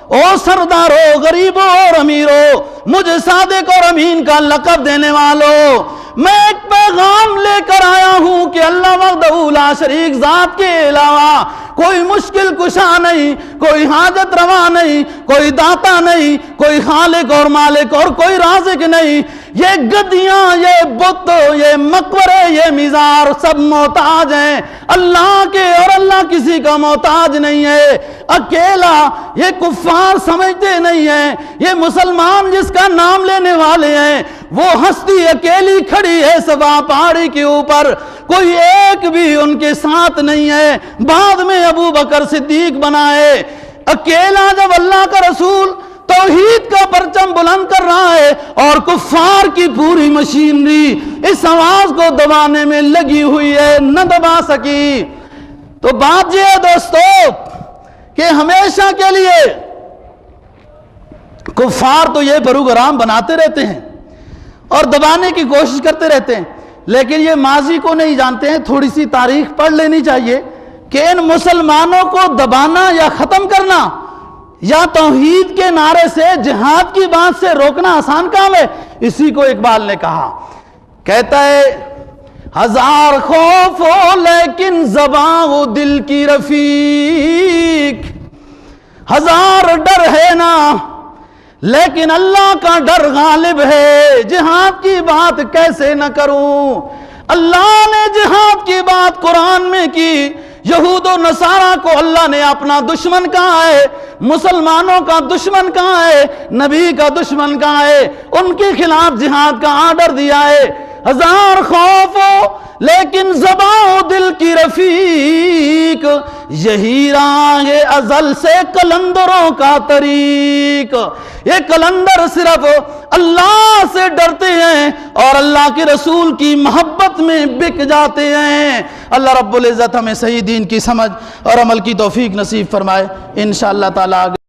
A: او سردارو، غریبوں اور امیروں، مجھے صادق اور امین کا لقب دینے والوں، میں ایک پیغام لے کر آیا ہوں کہ اللہ وحدہ لا شریک ذات کے علاوہ کوئی مشکل کشا نہیں، کوئی حاجت روا نہیں، کوئی داتا نہیں، کوئی خالق اور مالک اور کوئی رازق نہیں۔ یہ گدیاں، یہ بت، یہ مقبرے، یہ مزار سب محتاج ہیں اللہ کے، اور اللہ کسی کا محتاج نہیں ہے۔ اکیلا یہ کفار سمجھتے نہیں ہیں، یہ مسلمان جس کا نام لینے والے ہیں وہ ہستی اکیلی کھڑی ہے صفا پہاڑی کے اوپر، کوئی ایک بھی ان کے ساتھ نہیں ہے۔ بعد میں ابو بکر صدیق بنائے۔ اکیلا جب اللہ کا رسول توحید کا پرچم بلند کر رہا ہے اور کفار کی پوری مشینری اس آواز کو دبانے میں لگی ہوئی ہے، نہ دبا سکی، تو بات یہ ہے دوستو کہ ہمیشہ کے لیے کفار تو یہ پروگرام بناتے رہتے ہیں اور دبانے کی کوشش کرتے رہتے ہیں، لیکن یہ ماضی کو نہیں جانتے ہیں۔ تھوڑی سی تاریخ پڑھ لینی چاہیے کہ ان مسلمانوں کو دبانا یا ختم کرنا یا توحید کے نعرے سے، جہاد کی بات سے روکنا آسان کام ہے۔ اسی کو اقبال نے کہا، کہتا ہے ہزار خوف ہو لیکن زباں ہو دل کی رفیق، ہزار ڈر ہے نا لیکن اللہ کا ڈر غالب ہے، جہاد کی بات کیسے نہ کروں۔ اللہ نے جہاد کی بات قرآن میں کی، یہود و نصارہ کو اللہ نے اپنا دشمن کہا ہے، مسلمانوں کا دشمن کہا ہے، نبی کا دشمن کہا ہے، ان کے خلاف جہاد کا آرڈر دیا ہے۔ ہزار خوف ہو لیکن زباں ہو دل کی رفیق، یہی راہ ازل سے قلندروں کا طریق۔ یہ قلندر صرف اللہ سے ڈرتے ہیں اور اللہ کے رسول کی محبت میں بک جاتے ہیں۔ اللہ رب العزت ہمیں صحیح دین کی سمجھ اور عمل کی توفیق نصیب فرمائے۔ انشاءاللہ تعالی